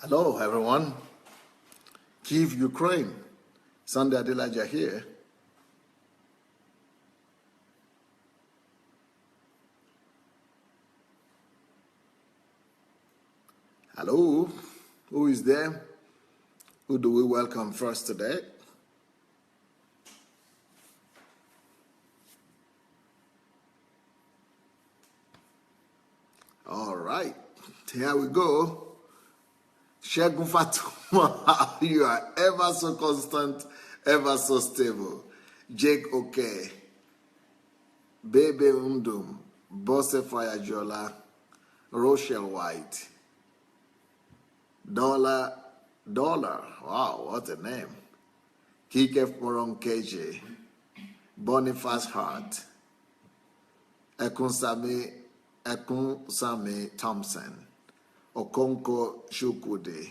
Hello, everyone. Kyiv, Ukraine. Sunday Adelaja here. Hello, who is there? Who do we welcome first today? All right, here we go. Shegun Fatuma, you are ever so constant, ever so stable. Jake Okay, Bebe Undum, Bosse Fayajola, Rochelle White, Dollar, wow, what a name. Kike Morong KJ, Boniface Hart, Ekunsame Thompson, Okonko Shukude,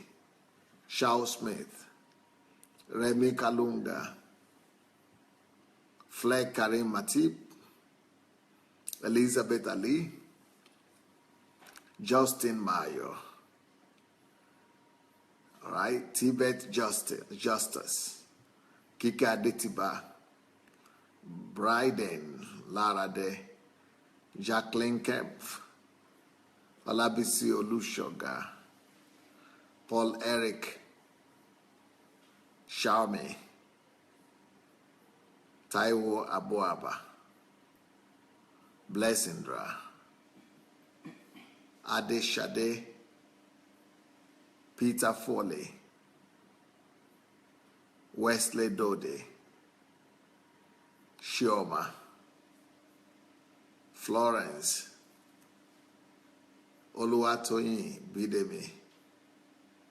Shao Smith, Remy Kalunga, Fleck Karim Matip, Elizabeth Ali, Justin Mayo, all right, Tibet Justice, Kika Adetiba, Bryden Larade, Jacqueline Kemp, Olabisi Olushoga, Paul Eric Sharmi, Taiwo Abuaba, Blessindra, Ade Shade, Peter Foley, Wesley Dode, Shioma, Florence, Oluwatoyin Bidemi,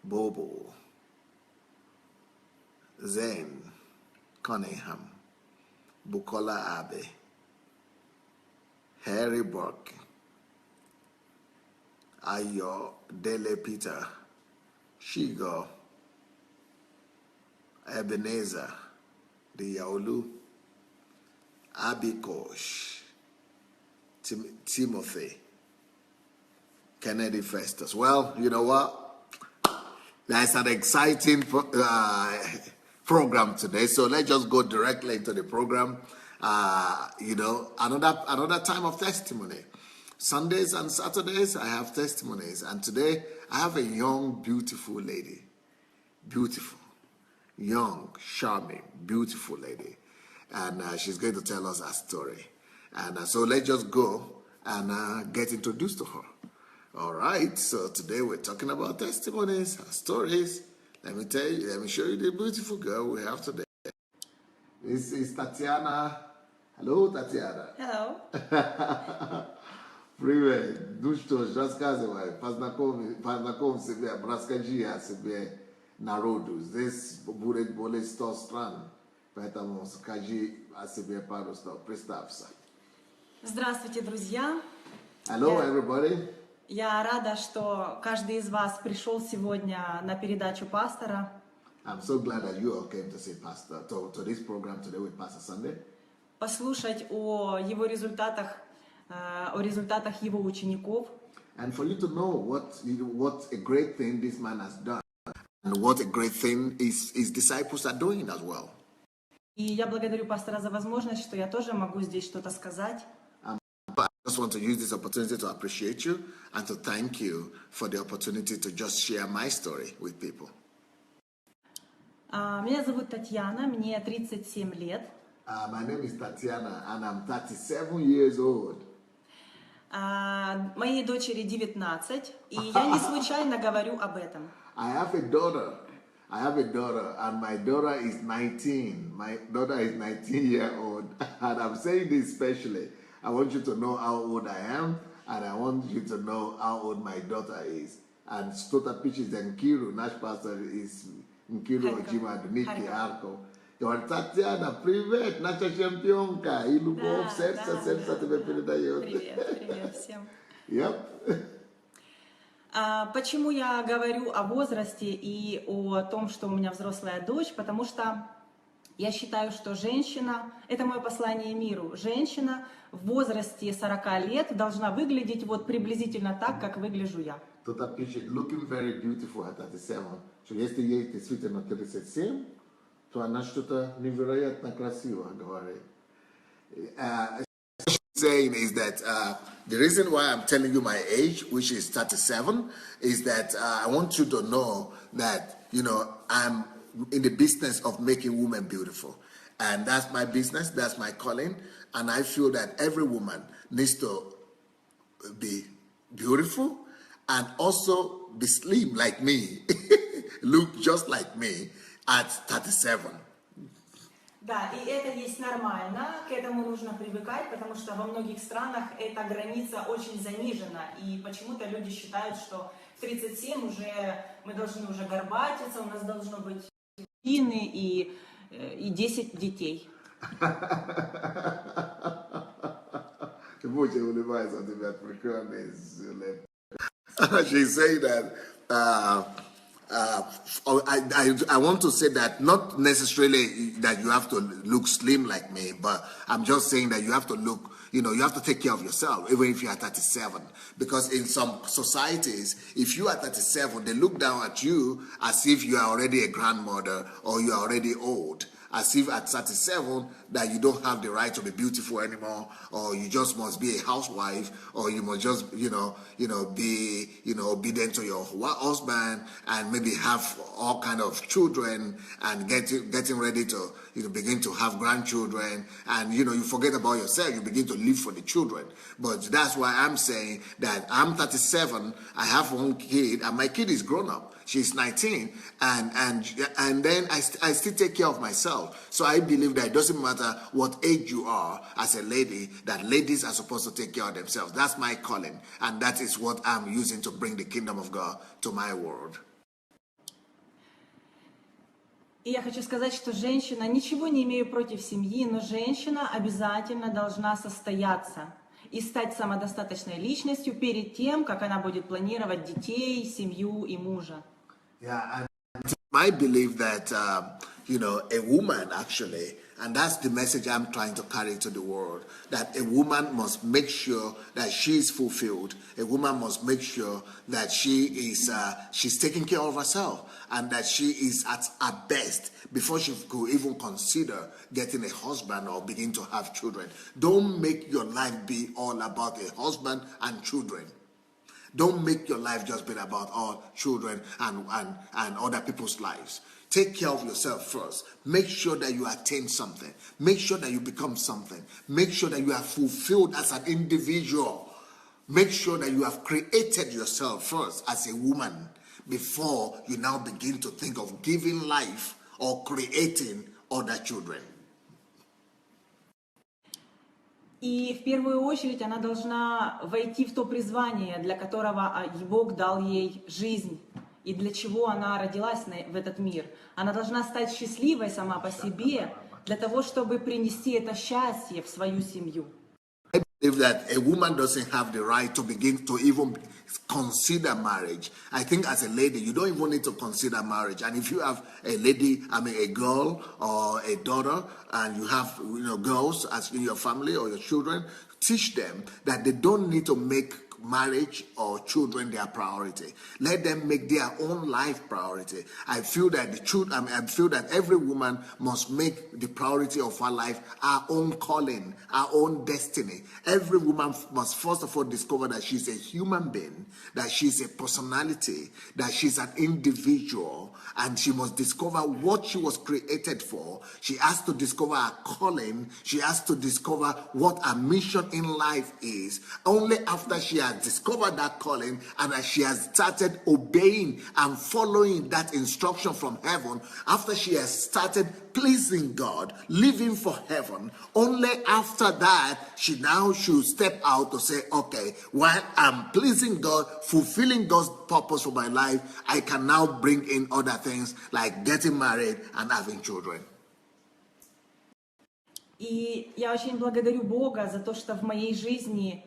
Bobo, Zane Cunningham, Bukola Abe, Harry Burke, Ayo Dele Peter, Shigo, Ebenezer, Diaolu, Abikosh, Timothy, Kennedy Festus. Well, you know what? That's an exciting program today. So let's just go directly into the program. Another time of testimony. Sundays and Saturdays, I have testimonies. And today, I have a young, beautiful lady. Beautiful. Young, charming, beautiful lady. And she's going to tell us her story. And so let's just go and get introduced to her. All right, so today we're talking about testimonies, stories. Let me show you the beautiful girl we have today. This is Tatiana. Hello, Tatiana. Hello. Привет. Ну что ж, рассказывай. Познакомься себе, расскажи о себе народу. Здесь будет более 100 стран, поэтому скажи о себе пару слов. Представься. Здравствуйте, друзья. Hello, everybody. Я рада, что каждый из вас пришел сегодня на передачу пастора. I'm so glad that you all came to see Pastor to this program today with Pastor Sunday. Послушать о его результатах, его учеников. And for you to know what a great thing this man has done and what a great thing his disciples are doing as well. И я благодарю пастора за возможность, что я тоже могу здесь что-то сказать. I just want to use this opportunity to appreciate you and to thank you for the opportunity to just share my story with people. Меня зовут Татьяна, мне 37 лет. My name is Tatiana and I'm 37 years old. Моей дочери 19, и я не случайно говорю об этом. I have a daughter and my daughter is 19. My daughter is 19-year old and I'm saying this especially. I want you to know how old I am, and I want you to know how old my daughter is. And Stota Pitch is Nkiru, Nash Pastor is Nkiru Ojima Duniki Arko. Your Tatiana, привет, наша чемпионка, и любовь, сердце тебе передает. Привет всем. Yep. Почему я говорю о возрасте и о том, что у меня взрослая дочь? Потому что я считаю, что женщина, это мое послание миру, женщина в возрасте 40 лет должна выглядеть вот приблизительно так, как выгляжу я. Tota picture, looking very beautiful at 37. Что если ей действительно 37, то она что-то невероятно красиво говорит. Saying is that the reason why I'm telling you my age, which is 37, is that I want you to know that, you know, I'm in the business of making women beautiful. And that's my business, that's my calling. And I feel that every woman needs to be beautiful and also be slim like me, look just like me at 37. Да, и это есть нормально, к этому нужно привыкать, потому что во многих странах эта граница очень занижена, и почему-то люди считают, что в 37 уже мы должны уже горбатиться, у нас должно быть мужчины и 10 детей. She's saying that I want to say that not necessarily that you have to look slim like me, but I'm just saying that you have to look, you know, you have to take care of yourself, even if you are 37. Because in some societies, if you are 37, they look down at you as if you are already a grandmother or you are already old. As if at 37 that you don't have the right to be beautiful anymore, or you just must be a housewife, or you must just, be, obedient to your husband, and maybe have all kind of children, and getting ready to, begin to have grandchildren, and you forget about yourself. You begin to live for the children. But that's why I'm saying that I'm 37. I have one kid, and my kid is grown up. She's 19, and then I still take care of myself. So I believe that it doesn't matter what age you are as a lady, that ladies are supposed to take care of themselves. That's my calling, and that is what I'm using to bring the kingdom of God to my world. И я хочу сказать, что женщина, ничего не имею против семьи, но женщина обязательно должна состояться и стать самодостаточной личностью перед тем, как она будет планировать детей, семью и мужа. Yeah, and I believe that, a woman actually, and that's the message I'm trying to carry to the world, that a woman must make sure that she is fulfilled. A woman must make sure that she's taking care of herself and that she is at her best before she could even consider getting a husband or begin to have children. Don't make your life be all about a husband and children. Don't make your life just be about all children and other people's lives. Take care of yourself first. Make sure that you attain something. Make sure that you become something. Make sure that you are fulfilled as an individual. Make sure that you have created yourself first as a woman before you now begin to think of giving life or creating other children. И в первую очередь она должна войти в то призвание, для которого Бог дал ей жизнь, и для чего она родилась в этот мир. Она должна стать счастливой сама по себе, для того, чтобы принести это счастье в свою семью. I believe that a woman doesn't have the right to begin to even consider marriage. I think as a lady, you don't even need to consider marriage. And if you have a girl or a daughter, and you have girls as in your family or your children, teach them that they don't need to make marriage or children their priority. Let them make their own life priority. I feel that I feel that every woman must make the priority of her life her own calling, her own destiny. Every woman must first of all discover that she's a human being, that she's a personality, that she's an individual, and she must discover what she was created for. She has to discover her calling. She has to discover what her mission in life is. Only after she has discovered that calling and that she has started obeying and following that instruction from heaven, after she has started pleasing God, living for heaven, only after that she now should step out to say, okay, while I'm pleasing God, fulfilling God's purpose for my life, I can now bring in other things like getting married and having children. И я очень благодарю Бога за то, что в моей жизни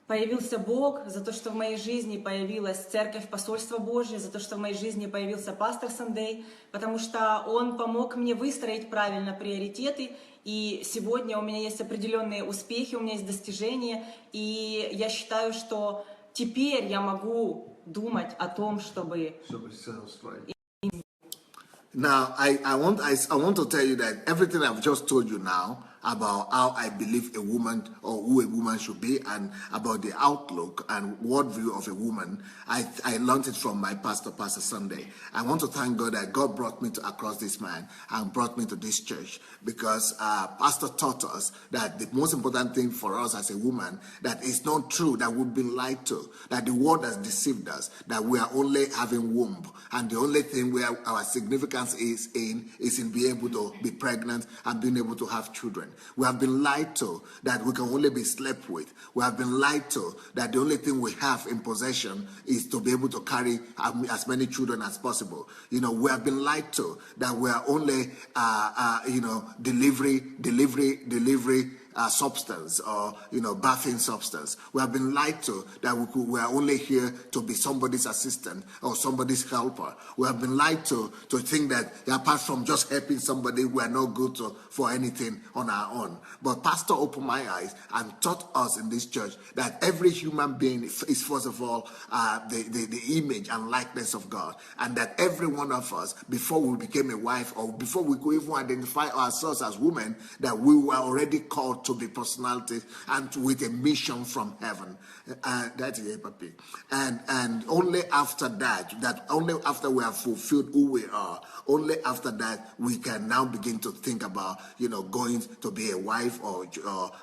появился Бог, за то, что в моей жизни появилась Церковь Посольства Божье, за то, что в моей жизни появился пастор Сандей, потому что он помог мне выстроить правильно приоритеты, и сегодня у меня есть определенные успехи, у меня есть достижения, и я считаю, что теперь я могу думать о том, чтобы... Now, I want to tell you that everything I've just told you now about how I believe a woman or who a woman should be and about the outlook and worldview of a woman, I learned it from my pastor, Pastor Sunday. I want to thank God that God brought me across this man and brought me to this church because Pastor taught us that the most important thing for us as a woman, that it's not true, that we've been lied to, that the world has deceived us, that we are only having womb, and the only thing where our significance is in being able to be pregnant and being able to have children. We have been lied to that we can only be slept with. We have been lied to that the only thing we have in possession is to be able to carry as many children as possible. We have been lied to that we are only, delivery substance or bathing substance. We have been lied to that we are only here to be somebody's assistant or somebody's helper. We have been lied to think that apart from just helping somebody, we are not good for anything on our own. But Pastor opened my eyes and taught us in this church that every human being is first of all the image and likeness of God, and that every one of us, before we became a wife or before we could even identify ourselves as women, that we were already called to be personalities and with a mission from heaven. That's it, papi. And only after that only after we have fulfilled who we are, only after that we can now begin to think about going to be a wife or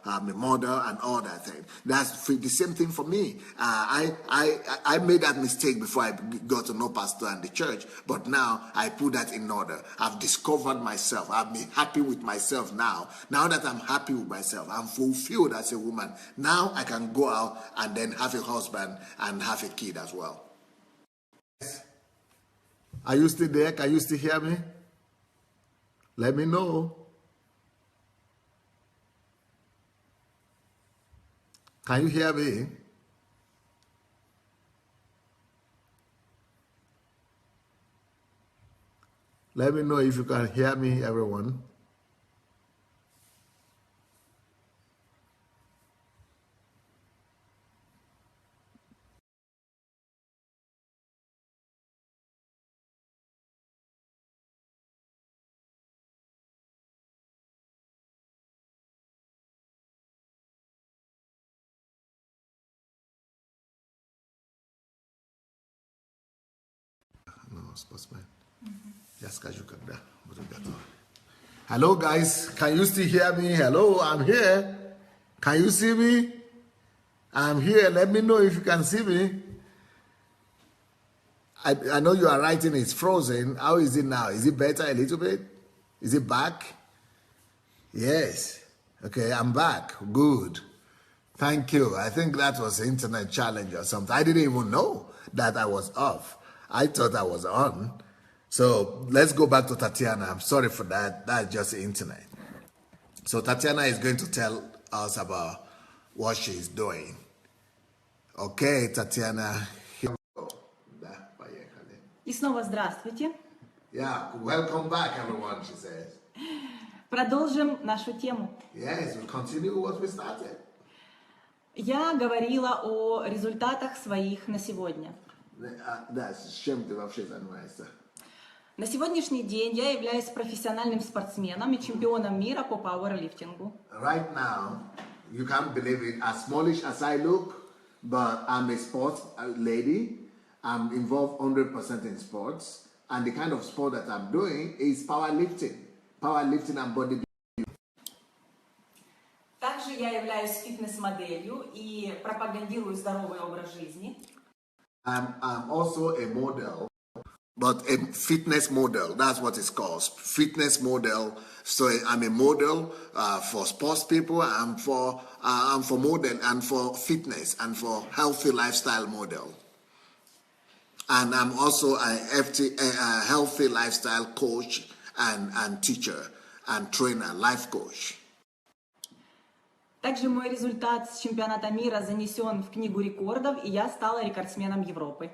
a mother and all that thing. That's the same thing for me. I made that mistake before I got to know Pastor and the church, but now I put that in order. I've discovered myself. I've been happy with myself now. Now that I'm happy with myself, I'm fulfilled as a woman. Now I can go out and then have a husband and have a kid as well. Are you still there? Can you still hear me? Let me know. Can you hear me? Let me know if you can hear me, everyone. No, sportsman. Yes, hello, guys. Can you still hear me? Hello, I'm here. Can you see me? I'm here. Let me know if you can see me. I know you are writing it's frozen. How is it now? Is it better a little bit? Is it back? Yes. Okay, I'm back. Good. Thank you. I think that was an internet challenge or something. I didn't even know that I was off. I thought I was on. So let's go back to Tatiana. I'm sorry for that. That's just the internet. So Tatiana is going to tell us about what she's doing. Okay, Tatiana. Here we go. И снова здравствуйте. Yeah, welcome back, everyone, she says. Продолжим нашу тему. Yes, we'll continue what we started. Я говорила о результатах своих на сегодня. На сегодняшний день я являюсь профессиональным спортсменом и чемпионом мира по пауэрлифтингу. Right now, you can't believe it, as smallish as I look, but I'm a sports lady. I'm involved 100% in sports, and the kind of sport that I'm doing is powerlifting and bodybuilding. Также я являюсь фитнес-моделью и пропагандирую здоровый образ жизни. I'm also a model, but a fitness model. That's what it's called, fitness model. So I'm a model for sports people, and for model and for fitness and for healthy lifestyle model. And I'm also a healthy lifestyle coach and teacher and trainer, life coach. Также мой результат с чемпионата мира занесен в книгу рекордов, и я стала рекордсменом Европы.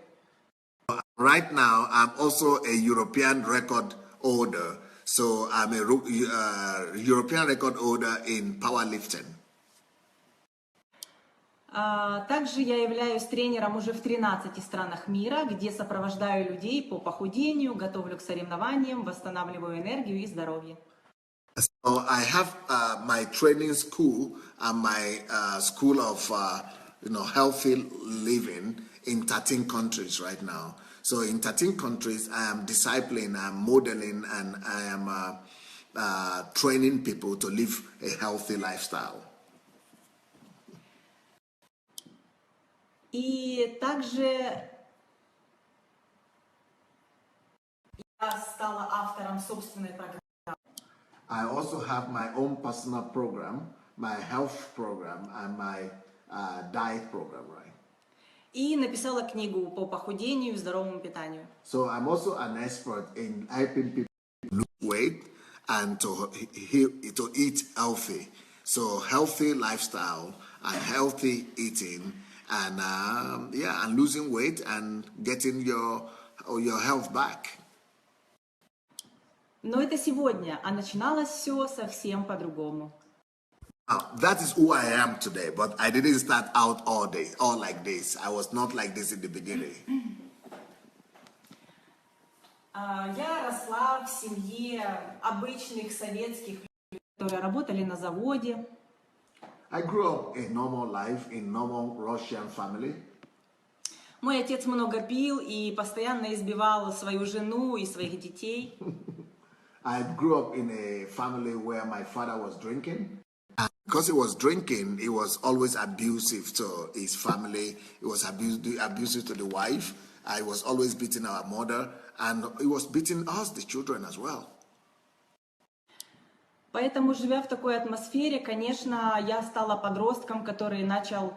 Right now, I'm also a European record holder. So I'm a European record holder in powerlifting. Также я являюсь тренером уже в 13 странах мира, где сопровождаю людей по похудению, готовлю к соревнованиям, восстанавливаю энергию и здоровье. So I have my training school and my school of healthy living in 13 countries right now. So in 13 countries, I am discipling, I'm modeling, and I am training people to live a healthy lifestyle. И также я стала автором собственной программы. I also have my own personal program, my health program, and my diet program, right? И написала книгу по похудению и здоровому питанию. So I'm also an expert in helping people lose weight and to eat healthy. So healthy lifestyle and healthy eating and and losing weight and getting your health back. Но это сегодня, а начиналось все совсем по-другому. That is who I am today, but I didn't start out all like this. I was not like this in the beginning. Я росла в семье обычных советских людей, которые работали на заводе. I grew up a normal life in normal Russian family. Мой отец много пил и постоянно избивал свою жену и своих детей. I grew up in a family where my father was drinking. And because he was drinking, he was always abusive to his family. He was abusive to the wife. I was always beating our mother. And he was beating us, the children, as well. Поэтому, живя в такой атмосфере, конечно, я стала подростком, который начал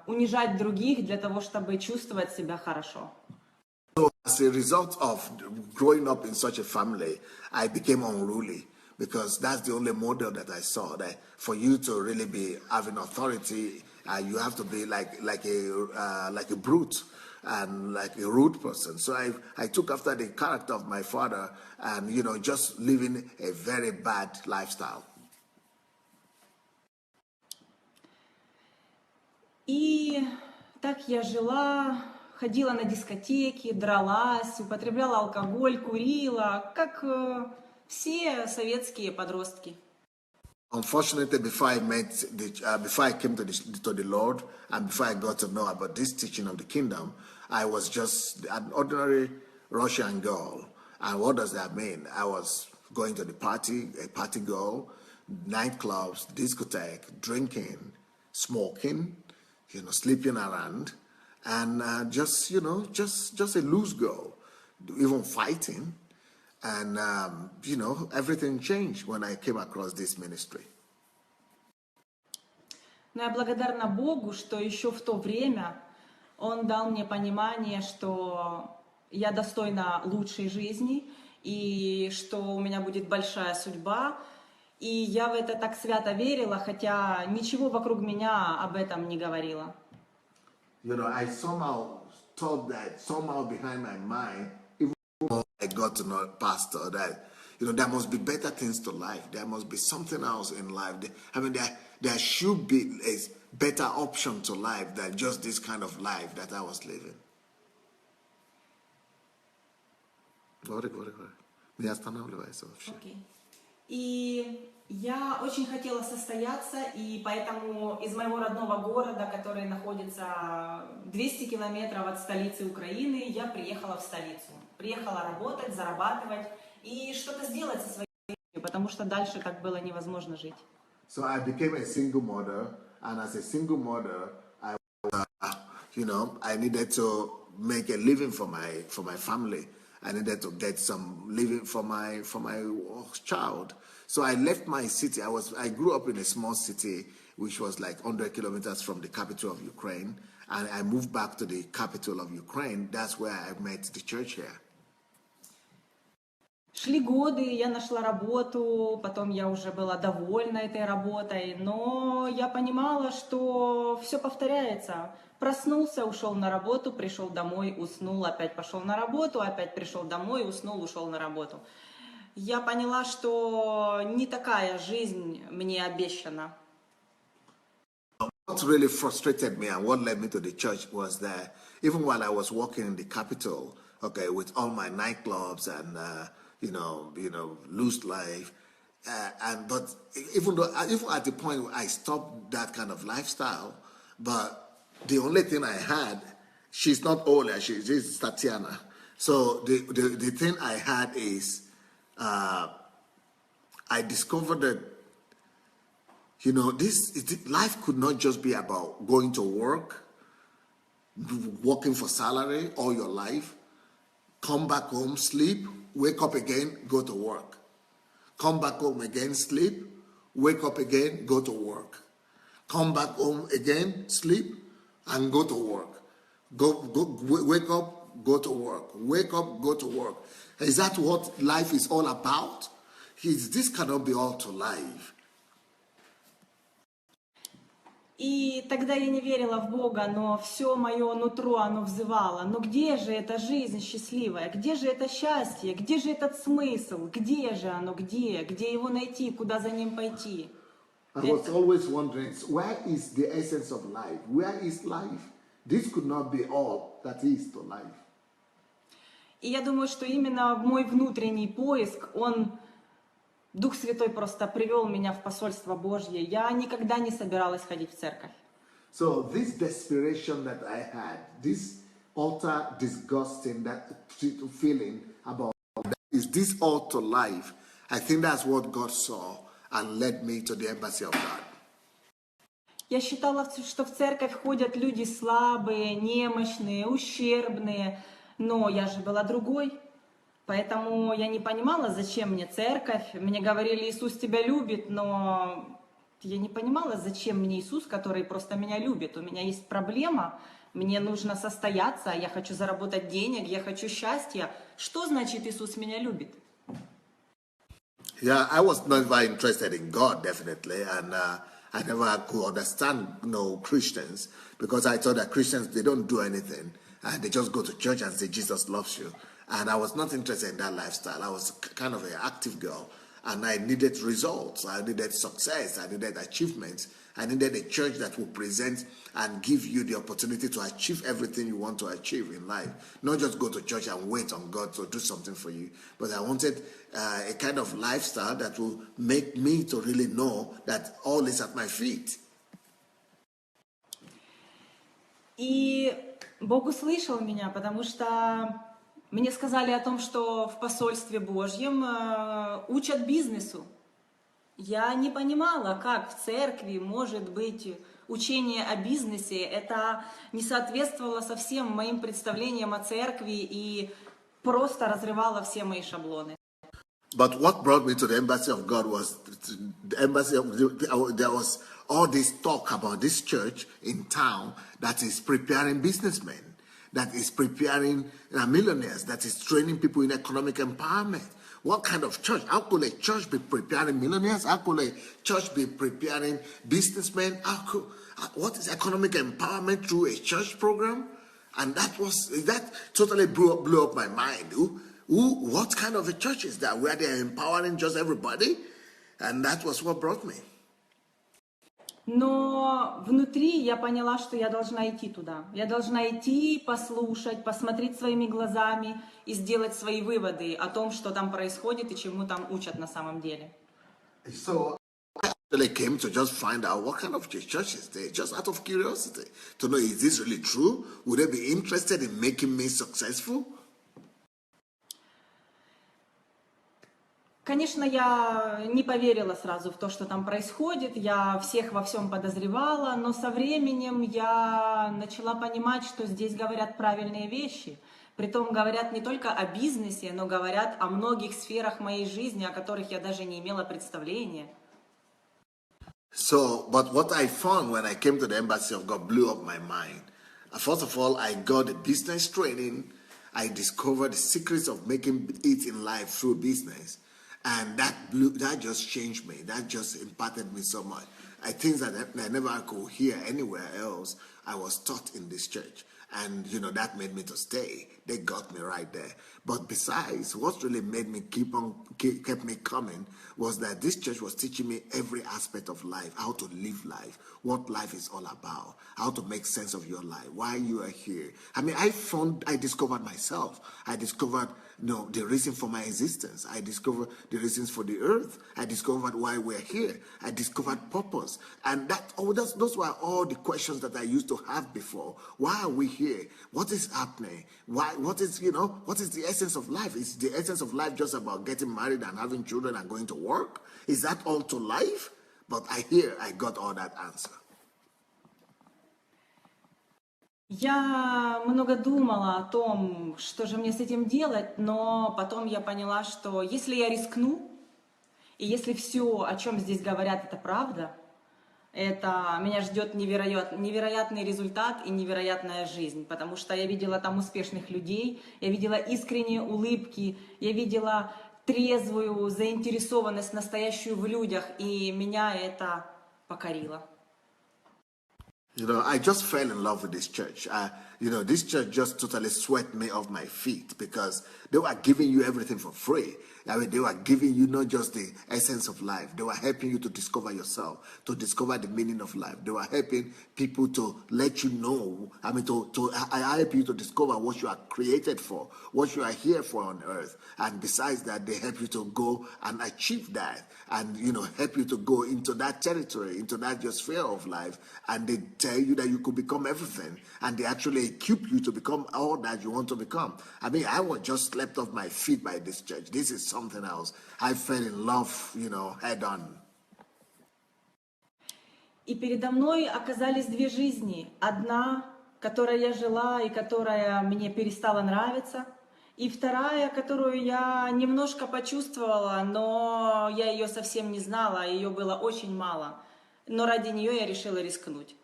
унижать других для того, чтобы чувствовать себя хорошо. So as a result of growing up in such a family, I became unruly because that's the only model that I saw. That for you to really be having authority, you have to be like a brute and like a rude person. So I took after the character of my father and just living a very bad lifestyle. И так я жила, ходила на дискотеки, дралась, употребляла алкоголь, курила, как все советские подростки. Unfortunately, before I came to the Lord, and before I got to know about this teaching of the kingdom, I was just an ordinary Russian girl. And what does that mean? I was going to the party, a party girl, nightclubs, discotheque, drinking, smoking, sleeping around, and just a loose girl, even fighting. And, everything changed when I came across this ministry. Но я благодарна Богу, что еще в то время Он дал мне понимание, что я достойна лучшей жизни, и что у меня будет большая судьба. И я в это так свято верила, хотя ничего вокруг меня об этом не говорило. I somehow thought that somehow behind my mind, I got to know pastor that there must be better things to life. There must be something else in life. There should be a better option to life than just this kind of life that I was living. Не останавливайся вообще. Okay. И я очень хотела состояться, и поэтому из моего родного города, который находится 200 километров от столицы Украины, я приехала в столицу. Приехала работать, зарабатывать и что-то сделать со своей жизнью, потому что дальше так было невозможно жить. So I became a single mother, and as a single mother, I needed to make a living for my family. I needed to get some living for my child. So I left my city. I grew up in a small city which was like 100 kilometers from the capital of Ukraine, and I moved back to the capital of Ukraine. That's where I met the church here. Шли годы, я нашла работу, потом я уже была довольна этой работой, но я понимала, что все повторяется. Проснулся, ушел на работу, пришел домой, уснул, опять пошел на работу, опять пришел домой, уснул, ушел на работу. Я поняла, что не такая жизнь мне обещана. what really frustrated me and what led me to the church was that even while I was working in the capital, okay, with all my nightclubs and loose life, but even at the point where I stopped that kind of lifestyle, but the only thing I had, she's not Ola, she's Tatiana. So the thing I had is I discovered that life could not just be about going to work, working for salary all your life, come back home, sleep, wake up again, go to work. Come back home again, sleep, wake up again, go to work. Come back home again, sleep, and go to work. Wake up, go to work. Wake up, go to work. Is that what life is all about? This cannot be all to life. И тогда я не верила в Бога, но все мое нутро, оно взывало. Но где же эта жизнь счастливая? Где же это счастье? Где же этот смысл? Где же оно? Где? Где его найти? Куда за ним пойти? I was always wondering, where is the essence of life? Where is life? This could not be all that is to life. И я думаю, что именно мой внутренний поиск, Дух Святой просто привел меня в посольство Божье. Я никогда не собиралась ходить в церковь. So this desperation that I had, this utter disgusting feeling about that, is this all to life? I think that's what God saw and led me to the embassy of God. Я считала, что в церковь ходят люди слабые, немощные, ущербные, но я же была другой. Поэтому я не понимала, зачем мне церковь. Мне говорили, Иисус тебя любит, но я не понимала, зачем мне Иисус, который просто меня любит. У меня есть проблема, мне нужно состояться, я хочу заработать денег, я хочу счастья. Что значит Иисус меня любит? Yeah, I was not very interested in God, definitely, and I never could understand Christians, because I thought that Christians, they don't do anything, and they just go to church and say Jesus loves you. And I was not interested in that lifestyle. I was kind of an active girl, and I needed results. I needed success. I needed achievements. I needed a church that would present and give you the opportunity to achieve everything you want to achieve in life. Not just go to church and wait on God to do something for you. But I wanted a kind of lifestyle that will make me to really know that all is at my feet. И Бог услышал меня, потому что мне сказали о том, что в посольстве Божьем учат бизнесу. Я не понимала, как в церкви может быть учение о бизнесе. Это не соответствовало совсем моим представлениям о церкви и просто разрывало все мои шаблоны. But what brought me to the embassy of God was there was all this talk about this church in town that is preparing businessmen, that is preparing millionaires, that is training people in economic empowerment. What kind of church? How could a church be preparing millionaires? How could a church be preparing businessmen? What is economic empowerment through a church program? And that totally blew up my mind. What kind of a church is that where they're empowering just everybody? And that was what brought me. Но внутри я поняла, что я должна идти туда. Я должна идти, послушать, посмотреть своими глазами и сделать свои выводы о том, что там происходит и чему там учат на самом деле. So I actually came to just find out what kind of church is there, just out of curiosity, to know, is this really true? Would they be interested in making me successful? Конечно, я не поверила сразу в то, что там происходит, я всех во всем подозревала, но со временем я начала понимать, что здесь говорят правильные вещи. Притом говорят не только о бизнесе, но говорят о многих сферах моей жизни, о которых я даже не имела представления. But what I found when I came to the embassy of God blew up my mind. First of all, I got a business training. I discovered the secrets of making it in life through business. And that just changed me. That just impacted me so much. Things that I never could hear anywhere else, I was taught in this church. And, that made me to stay. They got me right there. But besides, what really made me kept me coming was that this church was teaching me every aspect of life, how to live life, what life is all about, how to make sense of your life, why you are here. I mean, I discovered myself. I discovered, the reason for my existence. I discovered the reasons for the earth. I discovered why we're here. I discovered purpose. And those were all the questions that I used to have before. Why are we here? What is happening? What is the essence of life? Is the essence of life just about getting married and having children and going to work? Is that all to life? But I got all that answer. Я много думала о том, что же мне с этим делать, но потом я поняла, что если я рискну, и если все, о чем здесь говорят, это правда, меня ждет невероятный результат и невероятная жизнь, потому что я видела там успешных людей, я видела искренние улыбки, я видела трезвую заинтересованность настоящую в людях, и меня это покорило. I just fell in love with this church. This church just totally swept me off my feet because they were giving you everything for free. I mean, they were giving you not just the essence of life. They were helping you to discover yourself, to discover the meaning of life. They were helping people to let you know, to help you to discover what you are created for, what you are here for on earth. And besides that, they help you to go and achieve that and, help you to go into that territory, into that just sphere of life. And they tell you that you could become everything. And they actually equip you to become all that you want to become. I mean, I was just slept off my feet by this church. This is something else. I fell in love, head on. И передо мной оказались две жизни. Одна, которой я жила и которая мне перестала нравиться. И вторая, которую я немножко почувствовала, но я ее совсем не знала, ее было очень мало. Но ради нее я решила рискнуть.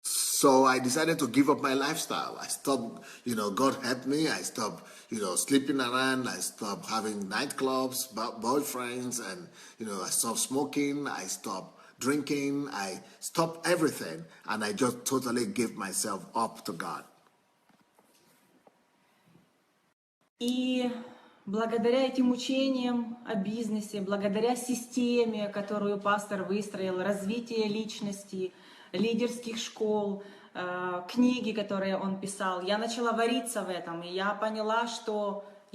So I decided to give up my lifestyle. I stopped, God helped me. I stopped, sleeping around. I stopped having nightclubs, boyfriends, and, I stopped smoking. I stopped drinking. I stopped everything. And I just totally gave myself up to God. И благодаря этим учениям о бизнесе, благодаря системе, которую пастор выстроил, развитие личности, лидерских школ, книги, которые он писал, я начала вариться в этом, и я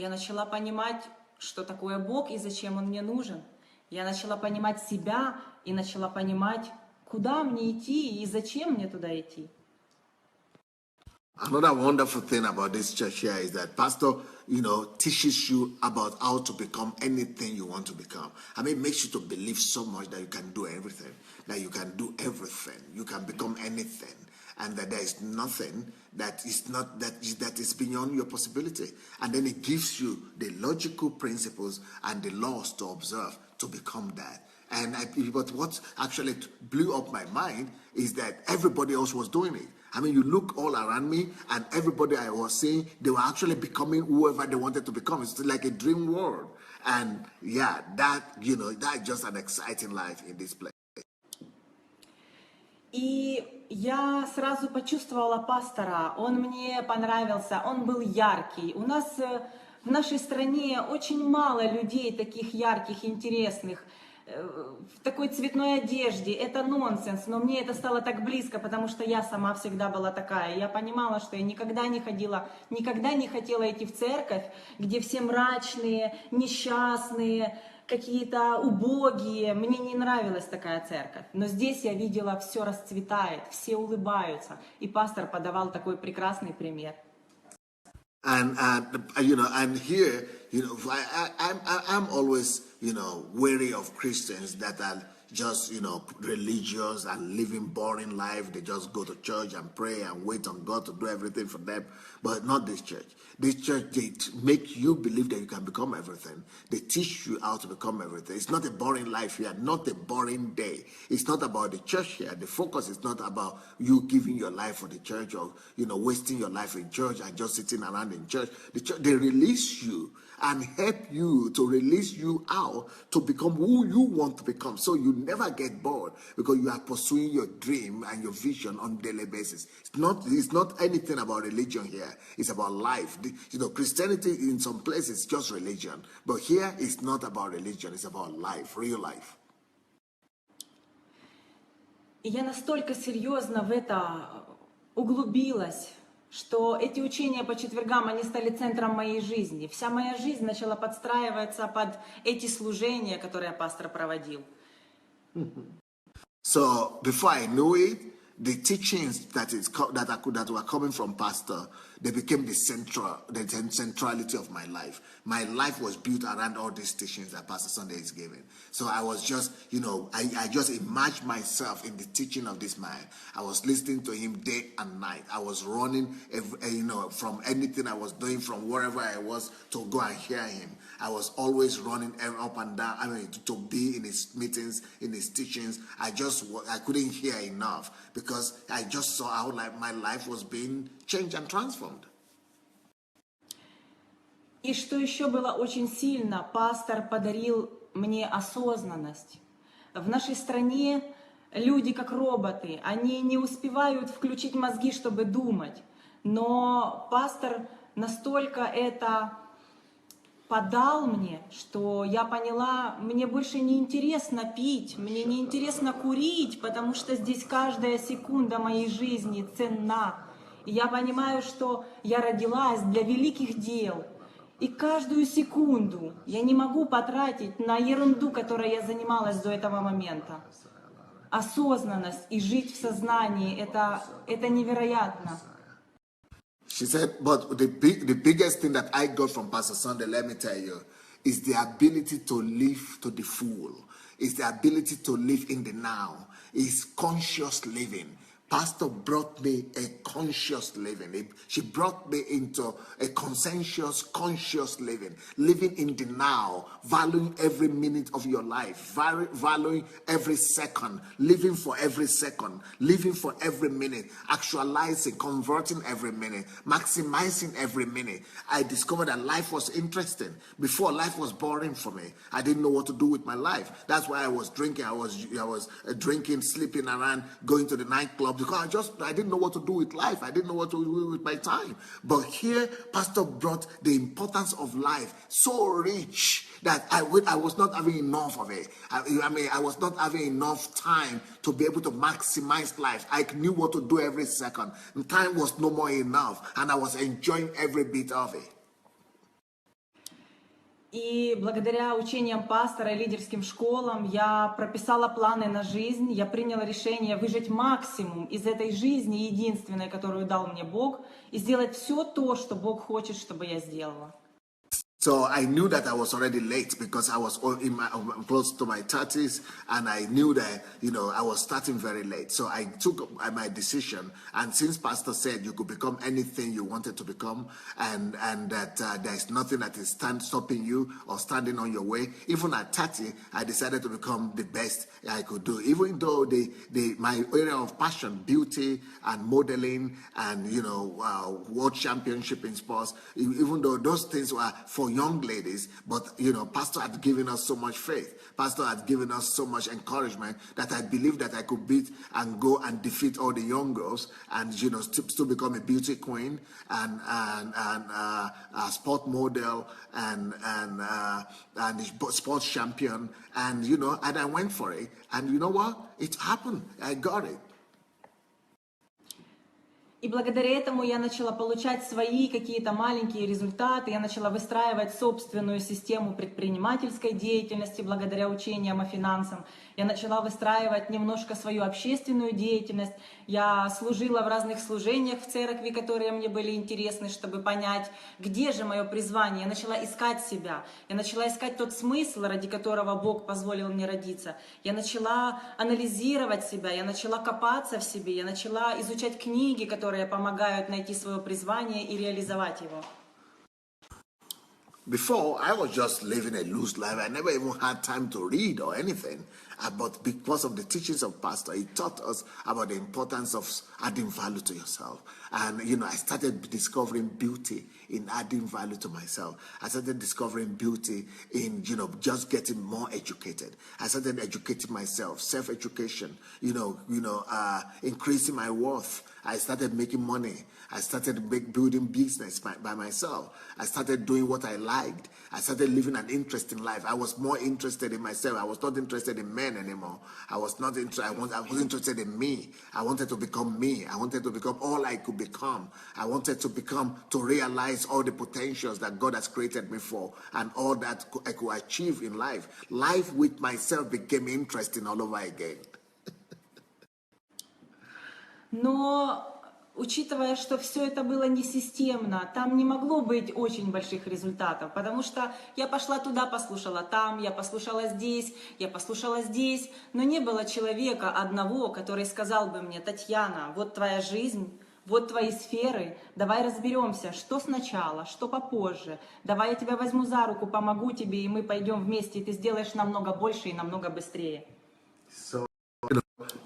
начала понимать, что такое Бог и зачем Он мне нужен. Я начала понимать себя и начала понимать, куда мне идти и зачем мне туда идти. Another wonderful thing about this church here is that Pastor, teaches you about how to become anything you want to become. I mean, it makes you to believe so much that you can do everything, that you can do everything, you can become anything, and that there is nothing that is beyond your possibility. And then it gives you the logical principles and the laws to observe to become that. But what actually blew up my mind is that everybody else was doing it. I mean, you look all around me, and everybody I was seeing, they were actually becoming whoever they wanted to become. It's like a dream world. And yeah, that's just an exciting life in this place. И я сразу почувствовала пастора, он мне понравился, он был яркий. У нас в нашей стране очень мало людей таких ярких, интересных, в такой цветной одежде. Это нонсенс, но мне это стало так близко, потому что я сама всегда была такая. Я понимала, что я никогда не хотела идти в церковь, где все мрачные, несчастные, какие-то убогие. Мне не нравилась такая церковь. Но здесь я видела, все расцветает, все улыбаются. И пастор подавал такой прекрасный пример. And here, I'm always, wary of Christians that are just, religious and living boring life. They just go to church and pray and wait on God to do everything for them. But not this church. This church, they make you believe that you can become everything. They teach you how to become everything. It's not a boring life here, not a boring day. It's not about the church here. The focus is not about you giving your life for the church or, wasting your life in church and just sitting around in church. The church, they release you and help you to release you out to become who you want to become. So you never get bored because you are pursuing your dream and your vision on a daily basis. It's not anything about religion here. It's about life. Christianity in some places is just religion. But here it's not about religion. It's about life, real life. И я настолько серьезно в это углубилась, что эти учения по четвергам, они стали центром моей жизни. Вся моя жизнь начала подстраиваться под эти служения, которые пастор проводил. So before I knew it, the teachings that were coming from Pastor, they became the centrality of my life. My life was built around all these teachings that Pastor Sunday is giving. So I was just, I just immersed myself in the teaching of this man. I was listening to him day and night. I was running, from anything I was doing, from wherever I was, to go and hear him. I was always running up and down. To be in his meetings, in his teachings. I couldn't hear enough because I just saw how my life was being changed and transformed. И что еще было очень сильно, пастор подарил мне осознанность. В нашей стране люди как роботы, они не успевают включить мозги, чтобы думать. Но пастор настолько это подал мне, что я поняла, мне больше не интересно пить, мне не интересно курить, потому что здесь каждая секунда моей жизни ценна. И я понимаю, что я родилась для великих дел. И каждую секунду я не могу потратить на ерунду, которой я занималась до этого момента. Осознанность и жить в сознании, это невероятно. She said, but the biggest thing that I got from Pastor Sunday, let me tell you, is the ability to live to the full. Is the ability to live in the now. Is conscious living. Pastor brought me a conscious living. She brought me into a conscientious, conscious living. Living in the now, valuing every minute of your life, valuing every second, living for every second, living for every minute, actualizing, converting every minute, maximizing every minute. I discovered that life was interesting. Before, life was boring for me. I didn't know what to do with my life. That's why I was drinking. I was drinking, sleeping around, going to the nightclub. Because I didn't know what to do with life. I didn't know what to do with my time. But here, Pastor brought the importance of life so rich that I was not having enough of it. I was not having enough time to be able to maximize life. I knew what to do every second. And time was no more enough. And I was enjoying every bit of it. И благодаря учениям пастора и лидерским школам я прописала планы на жизнь, я приняла решение выжать максимум из этой жизни, единственной, которую дал мне Бог, и сделать все то, что Бог хочет, чтобы я сделала. So I knew that I was already late because I was close to my 30s, and I knew that, I was starting very late. So I took my decision, and since Pastor said you could become anything you wanted to become, and that there's nothing that is stopping you or standing on your way, even at 30, I decided to become the best I could do. Even though my area of passion, beauty and modeling and, world championship in sports, even though those things were for young ladies, but Pastor had given us so much faith. Pastor had given us so much encouragement that I believed that I could beat and go and defeat all the young girls, and still become a beauty queen and a sport model and a sports champion, and and I went for it, and you know what? It happened. I got it. И благодаря этому я начала получать свои какие-то маленькие результаты, я начала выстраивать собственную систему предпринимательской деятельности благодаря учениям о финансах. Я начала выстраивать немножко свою общественную деятельность. Я служила в разных служениях в церкви, которые мне были интересны, чтобы понять, где же мое призвание. Я начала искать себя. Я начала искать тот смысл, ради которого Бог позволил мне родиться. Я начала анализировать себя, я начала копаться в себе, я начала изучать книги, которые помогают найти свое призвание и реализовать его. Before, I was just living a loose life. I never even had time to read or anything. But because of the teachings of Pastor, he taught us about the importance of adding value to yourself. And, I started discovering beauty in adding value to myself. I started discovering beauty in, just getting more educated. I started educating myself, self-education, increasing my worth. I started making money. I started building business by myself. I started doing what I liked. I started living an interesting life. I was more interested in myself. I was not interested in men anymore. I was not interested. I was interested in me. I wanted to become me. I wanted to become all I could become. I wanted to realize all the potentials that God has created me for and all that I could achieve in life. Life with myself became interesting all over again. Но учитывая, что все это было не системно, там не могло быть очень больших результатов, потому что я пошла туда, послушала там, я послушала здесь, но не было человека одного, который сказал бы мне: Татьяна, вот твоя жизнь, вот твои сферы, давай разберемся, что сначала, что попозже, давай я тебя возьму за руку, помогу тебе, и мы пойдем вместе, и ты сделаешь намного больше и намного быстрее.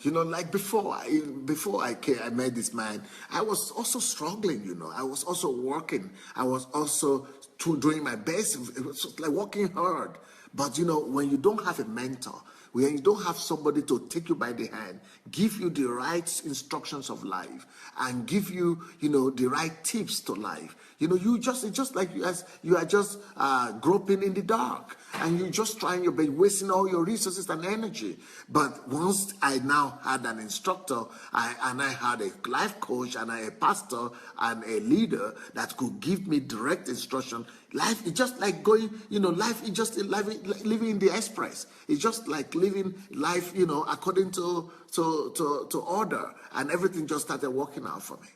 Like before I met this man, I was also struggling, I was also working. I was also doing my best. It was like working hard. But, when you don't have a mentor, when you don't have somebody to take you by the hand, give you the right instructions of life, and give you, the right tips to life, it's just like you are just groping in the dark, and you're just trying your best, wasting all your resources and energy. But once I now had an instructor, I had a life coach, and a pastor and a leader that could give me direct instruction. Life is just like going, life is just living in the express. It's just like living life, according to order, and everything just started working out for me.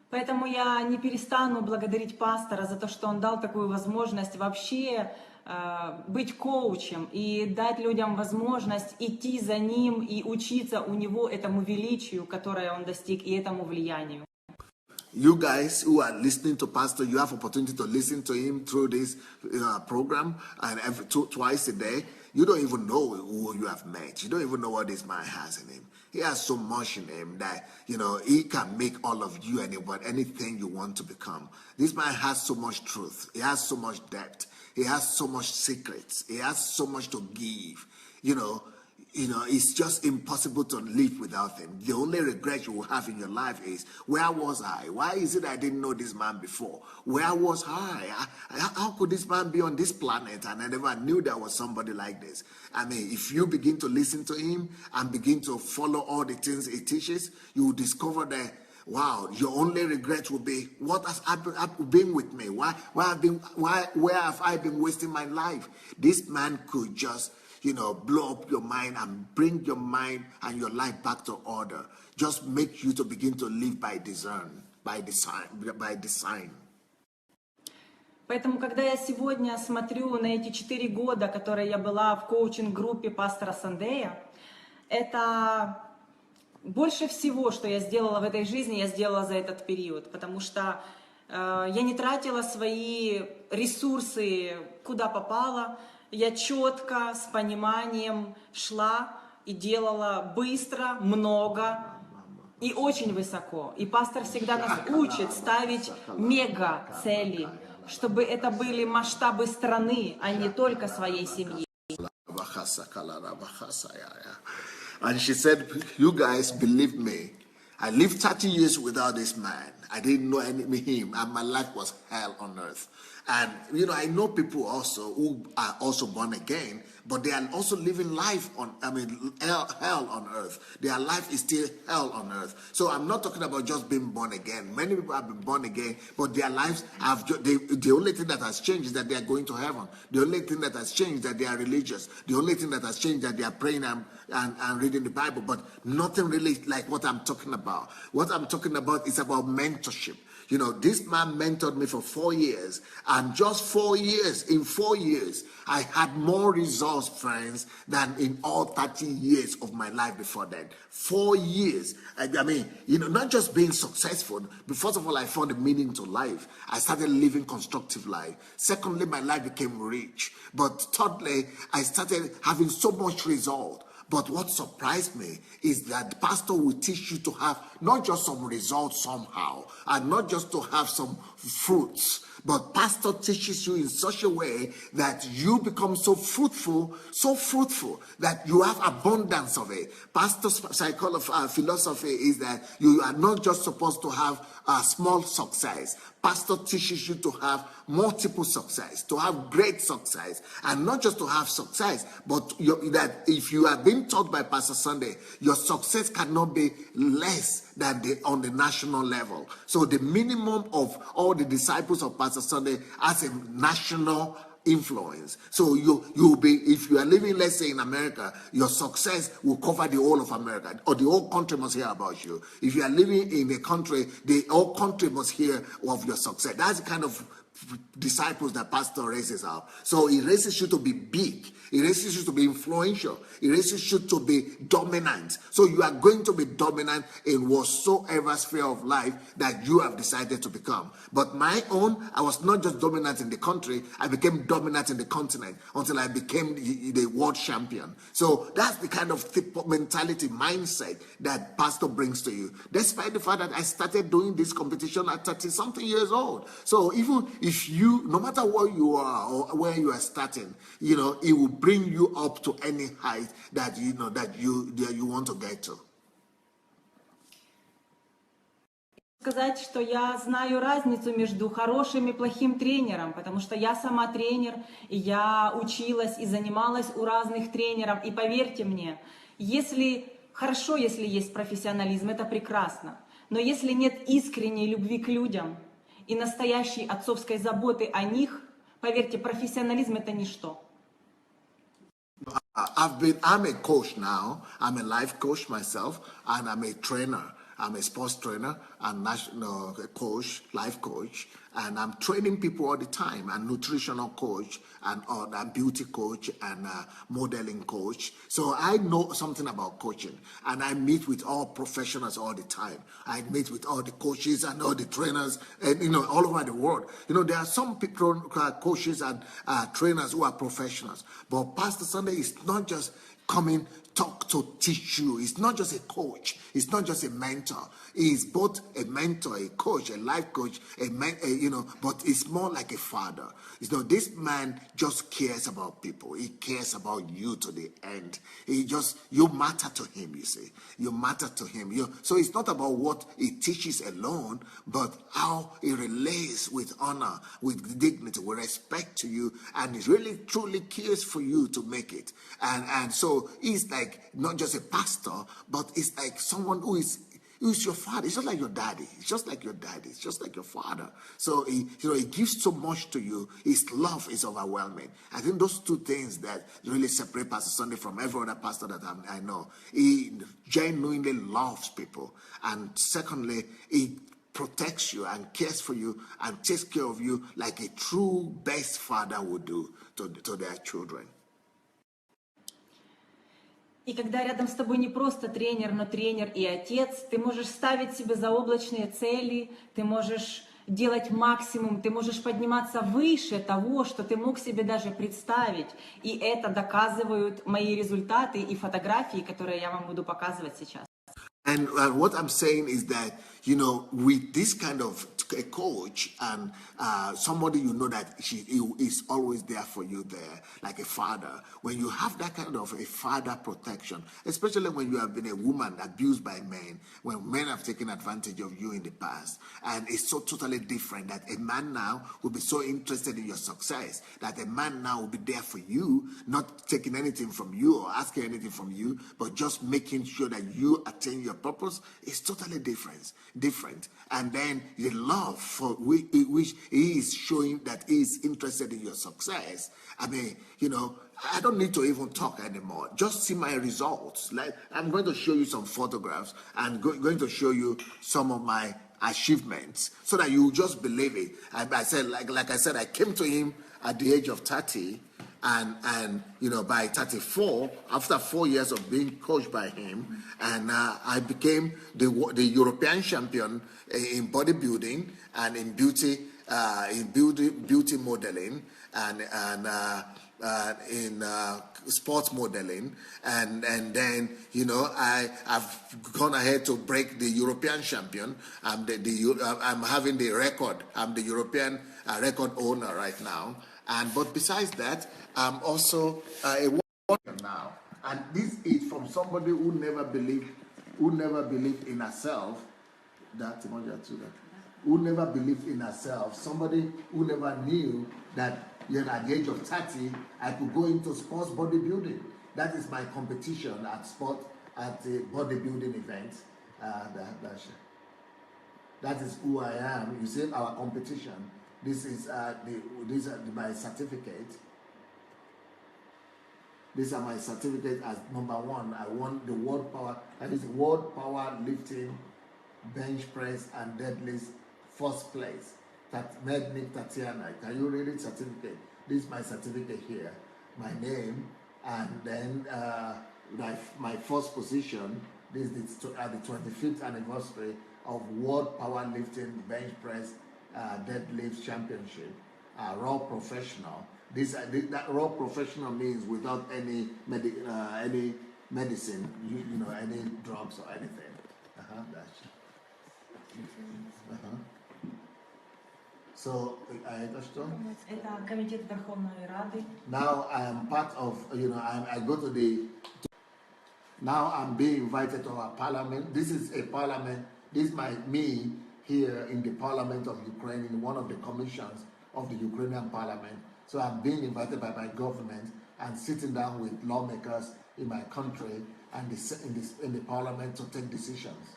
Поэтому я не перестану благодарить пастора за то, что он дал такую возможность вообще быть коучем и дать людям возможность идти за ним и учиться у него этому величию, которое он достиг, и этому влиянию. You guys who are listening to Pastor, you have opportunity to listen to him through this program, and twice a day. You don't even know who you have met. You don't even know what this man has in him. He has so much in him that, he can make all of you anything you want to become. This man has so much truth. He has so much depth. He has so much secrets. He has so much to give. It's just impossible to live without him. The only regret you will have in your life is, where was I? Why is it I didn't know this man before? Where was I? How could this man be on this planet and I never knew there was somebody like this? I mean, if you begin to listen to him and begin to follow all the things he teaches, you will discover that, wow, your only regret will be, what has been with me? Where have I been wasting my life? This man could just blow up your mind and bring your mind and your life back to order. Just make you to begin to live by design. Поэтому, когда я сегодня смотрю на эти 4 года, которые я была в коучинг-группе пастора Сандея, это больше всего, что я сделала в этой жизни, я сделала за этот период, потому что я не тратила свои ресурсы куда попало. Я четко, с пониманием шла и делала быстро, много и очень высоко. И пастор всегда нас учит ставить мега-цели, чтобы это были масштабы страны, а не только своей семьи. And she said, you guys believe me. I lived 30 years without this man. I didn't know him, and my life was hell on earth. And, I know people also who are also born again, but they are also living life hell on earth. Their life is still hell on earth. So I'm not talking about just being born again. Many people have been born again, but their lives the only thing that has changed is that they are going to heaven. The only thing that has changed is that they are religious. The only thing that has changed is that they are praying and reading the Bible, but nothing really like what I'm talking about. What I'm talking about is about mentorship. You know, this man mentored me for 4 years, and just 4 years, in 4 years, I had more results, friends, than in all 30 years of my life before then. 4 years. I mean, you know, not just being successful, but first of all, I found a meaning to life. I started living constructive life. Secondly, my life became rich. But thirdly, I started having so much result. But what surprised me is that the pastor will teach you to have not just some results somehow, and not just to have some fruits, but pastor teaches you in such a way that you become so fruitful that you have abundance of it. Pastor's philosophy is that you are not just supposed to have a small success. Pastor teaches you to have multiple success, to have great success, and not just to have success, but that if you are being taught by Pastor Sunday, your success cannot be less than on the national level. So the minimum of all the disciples of Pastor Sunday has a national influence. So you'll be, if you are living, let's say, in America, your success will cover the whole of America, or the whole country must hear about you. If you are living in a country, the whole country must hear of your success. That's the kind of disciples that pastor raises up. So he raises you to be big. He raises you to be influential. He raises you to be dominant. So you are going to be dominant in whatsoever sphere of life that you have decided to become. But my own, I was not just dominant in the country, I became dominant in the continent until I became the world champion. So that's the kind of mentality, mindset that pastor brings to you. Despite the fact that I started doing this competition at 30-something years old. So even if you, no matter where you are or where you are starting, you know, it will bring you up to any height that you know that you want to get to. Сказать, что я знаю разницу между хорошим и плохим тренером, потому что я сама тренер, и я училась и занималась у разных тренеров, и поверьте мне, если хорошо, если есть профессионализм, это прекрасно, но если нет искренней любви к людям и настоящей отцовской заботы о них, поверьте, профессионализм это ничто. I'm a coach now. I'm a life coach myself, and I'm a trainer. I'm a sports trainer and national coach, life coach, and I'm training people all the time, and nutritional coach, and beauty coach, and modeling coach. So I know something about coaching, and I meet with all professionals all the time. I meet with all the coaches and all the trainers, and you know, all over the world. You know, there are some people, coaches and trainers who are professionals, but Pastor Sunday is not just coming talk to teach you. He's not just a coach. He's not just a mentor. He's both a mentor, a coach, a life coach, but it's more like a father. You know, this man just cares about people. He cares about you to the end. You matter to him, you see. You matter to him. So it's not about what he teaches alone, but how he relates with honor, with dignity, with respect to you, and he really truly cares for you to make it. And so he's like not just a pastor, but it's like someone who's your father. It's just like your daddy. It's just like your daddy. It's just like your father. So he gives so much to you. His love is overwhelming. I think those two things that really separate Pastor Sunday from every other pastor that I know. He genuinely loves people, and secondly, he protects you and cares for you and takes care of you like a true best father would do to their children. И когда рядом с тобой не просто тренер, но тренер и отец, ты можешь ставить себе заоблачные цели, ты можешь делать максимум, ты можешь подниматься выше того, что ты мог себе даже представить. И это доказывают мои результаты и фотографии, которые я вам буду показывать сейчас. And what I'm saying is that, you know, with this kind of a coach and somebody you know that he is always there for you there, like a father, when you have that kind of a father protection, especially when you have been a woman abused by men, when men have taken advantage of you in the past, and it's so totally different that a man now will be so interested in your success, that a man now will be there for you, not taking anything from you or asking anything from you, but just making sure that you attain your purpose. Is totally different. And then the love love for which he is showing that he is interested in your success. I mean, I don't need to even talk anymore. Just see my results. Like, I'm going to show you some photographs and going to show you some of my achievements so that you just believe it. I said, like I said, I came to him at the age of 30. And by 34, after 4 years of being coached by him, and I became the European champion in bodybuilding and in beauty modeling and in sports modeling, and then I've gone ahead to break the European champion. I'm having the record. I'm the European record owner right now. But besides that, I'm also a warrior now. And this is from somebody who never believed in herself. Who never believed in herself. Somebody who never knew that at the age of 30, I could go into sports bodybuilding. That is my competition at the bodybuilding events. That is who I am. You see, our competition. This is my certificate. These are my certificate as number 1. I won the world power. That is world power lifting, bench press, and deadlift first place. That made me Tatiana. Can you read it? Certificate. This is my certificate here. My name, and then my first position. This is at the 25th anniversary of World Powerlifting Bench Press Deadlift Championship. Raw professional. That raw professional means without any medicine, any drugs or anything. So I understand. Это комитет Верховной Рады. Now I am part of. I go to the. Now I'm being invited to our parliament. This is a parliament. This is me here in the parliament of Ukraine, in one of the commissions of the Ukrainian parliament. So I'm being invited by my government and sitting down with lawmakers in my country and in the parliament to take decisions.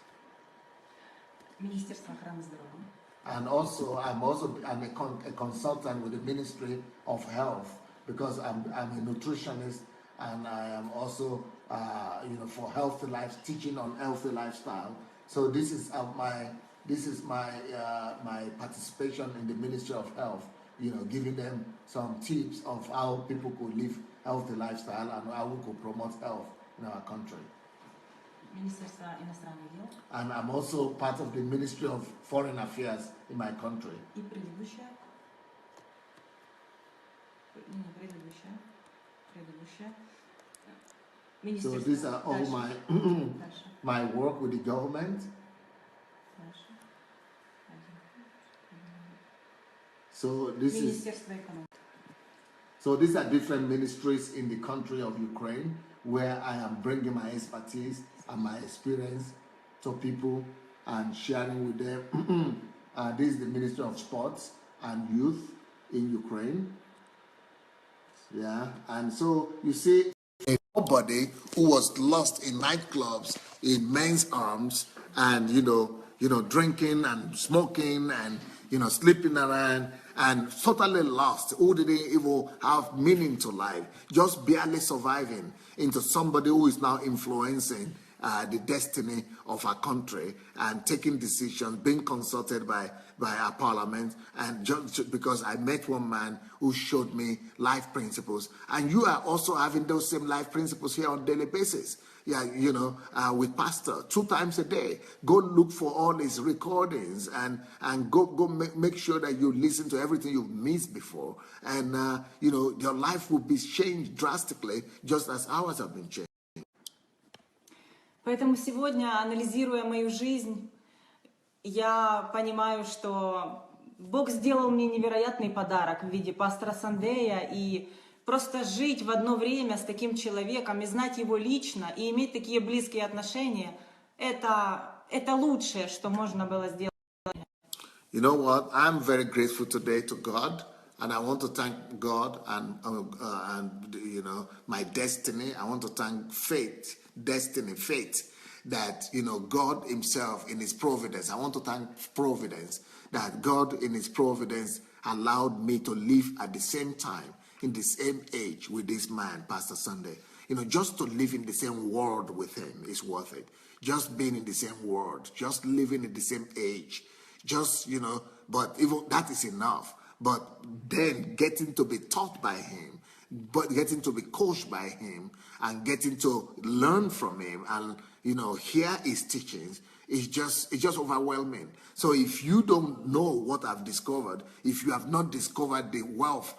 Министерство охраны здоровья. And also, I'm a consultant with the Ministry of Health because I'm a nutritionist, and I am also for healthy life, teaching on healthy lifestyle. So this is my participation in the Ministry of Health. Giving them some tips of how people could live healthy lifestyle and how we could promote health in our country. Министерство иностранных дел. And I'm also part of the Ministry of Foreign Affairs in my country. И предыдущая. So these are all my work with the government. So these are different ministries in the country of Ukraine where I am bringing my expertise and my experience to people and sharing with them. This is the Ministry of Sports and Youth in Ukraine. Yeah, and so you see nobody who was lost in nightclubs, in men's arms, and drinking and smoking and sleeping around and totally lost, who didn't even have meaning to life, just barely surviving, into somebody who is now influencing the destiny of our country and taking decisions, being consulted by our parliament, and just because I met one man who showed me life principles. And you are also having those same life principles here on a daily basis. Yeah, with Pastor 2 times a day. Go look for all his recordings and go make sure that you listen to everything you've missed before. And, your life will be changed drastically, just as ours have been changed. Поэтому сегодня, анализируя мою жизнь, я понимаю, что Бог сделал мне невероятный подарок в виде пастора Сандея, и просто жить в одно время с таким человеком и знать его лично, и иметь такие близкие отношения, это лучшее, что можно было сделать. You know what? I'm very grateful today to God, and I want to thank God and my destiny. I want to thank fate, that God himself in his providence. I want to thank providence that God in his providence allowed me to live at the same time, in the same age with this man, Pastor Sunday. Just to live in the same world with him is worth it. Just being in the same world, just living in the same age, but even that is enough. But then getting to be taught by him, but getting to be coached by him, and getting to learn from him, and hear his teachings, it's just overwhelming. So if you don't know what I've discovered, if you have not discovered the wealth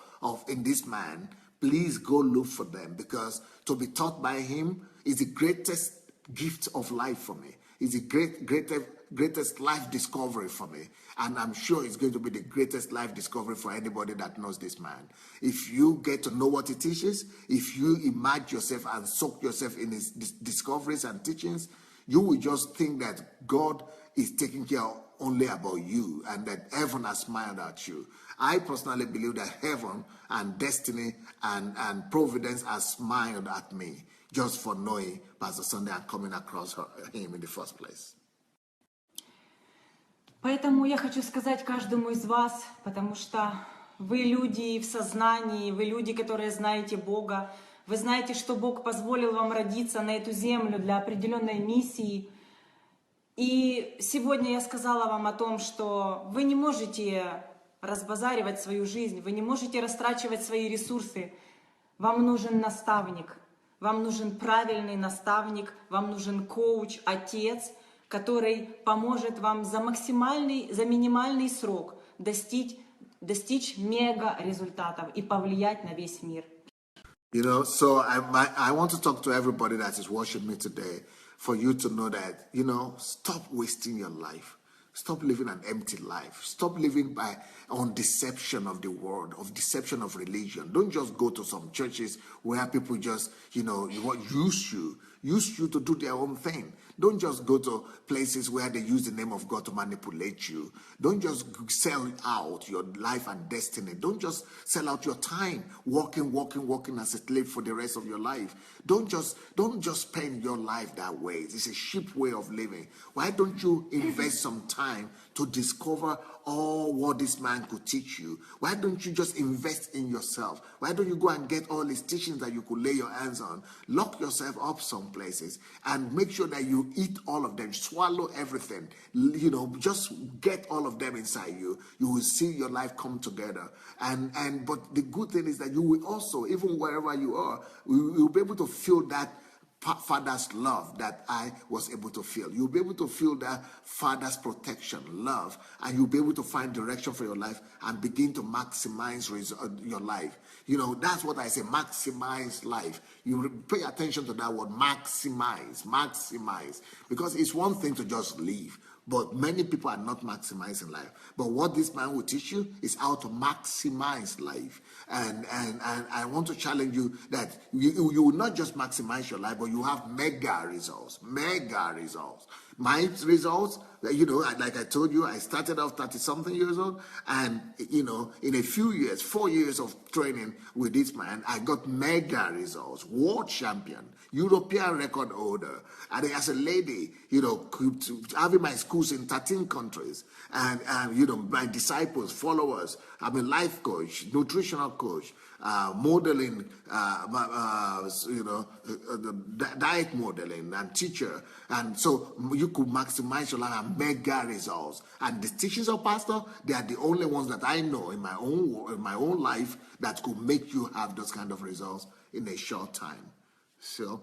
in this man, please go look for them, because to be taught by him is the greatest gift of life for me. It's the greatest life discovery for me. And I'm sure it's going to be the greatest life discovery for anybody that knows this man. If you get to know what he teaches, if you immerse yourself and soak yourself in his discoveries and teachings, you will just think that God is taking care only about you, and that heaven has smiled at you. I personally believe that heaven and destiny and providence has smiled at me just for knowing Pastor Sunday and coming across him in the first place. Поэтому я хочу сказать каждому из вас, потому что вы люди в сознании, вы люди, которые знаете Бога, вы знаете, что Бог позволил вам родиться на эту землю для определенной миссии. И сегодня я сказала вам о том, что вы не можете разбазаривать свою жизнь, вы не можете растрачивать свои ресурсы. Вам нужен наставник, вам нужен правильный наставник, вам нужен коуч, отец, который поможет вам за минимальный срок достичь мега результатов и повлиять на весь мир. So I want to talk to everybody that is watching me today, for you to know that, stop wasting your life. Stop living an empty life. Stop living on deception of the world, of deception of religion. Don't just go to some churches where people just, use you to do their own thing. Don't just go to places where they use the name of God to manipulate you. Don't just sell out your life and destiny. Don't just sell out your time walking as a slave for the rest of your life. Don't just spend your life that way. It's a cheap way of living. Why don't you invest some time to discover all what this man could teach you? Why don't you just invest in yourself? Why don't you go and get all these teachings that you could lay your hands on? Lock yourself up some places and make sure that you eat all of them, swallow everything. Just get all of them inside you. You will see your life come together. But the good thing is that you will also, even wherever you are, you will be able to feel that Father's love that I was able to feel. You'll be able to feel that Father's protection, love, and you'll be able to find direction for your life and begin to maximize your life. That's what I say, maximize life. You pay attention to that word, maximize. Because it's one thing to just live, but many people are not maximizing life. But what this man will teach you is how to maximize life. And I want to challenge you that you will not just maximize your life, but you have mega results. My results, like I told you, I started off 30-something years old, and, in a few years, 4 years of training with this man, I got mega results, world champion, European record holder, and as a lady, having my schools in 13 countries, and my disciples, followers, I'm a life coach, nutritional coach, modeling, diet modeling and teacher. And so you could maximize your life and mega results. And the teachings of pastor, they are the only ones that I know in my own life that could make you have those kind of results in a short time. So,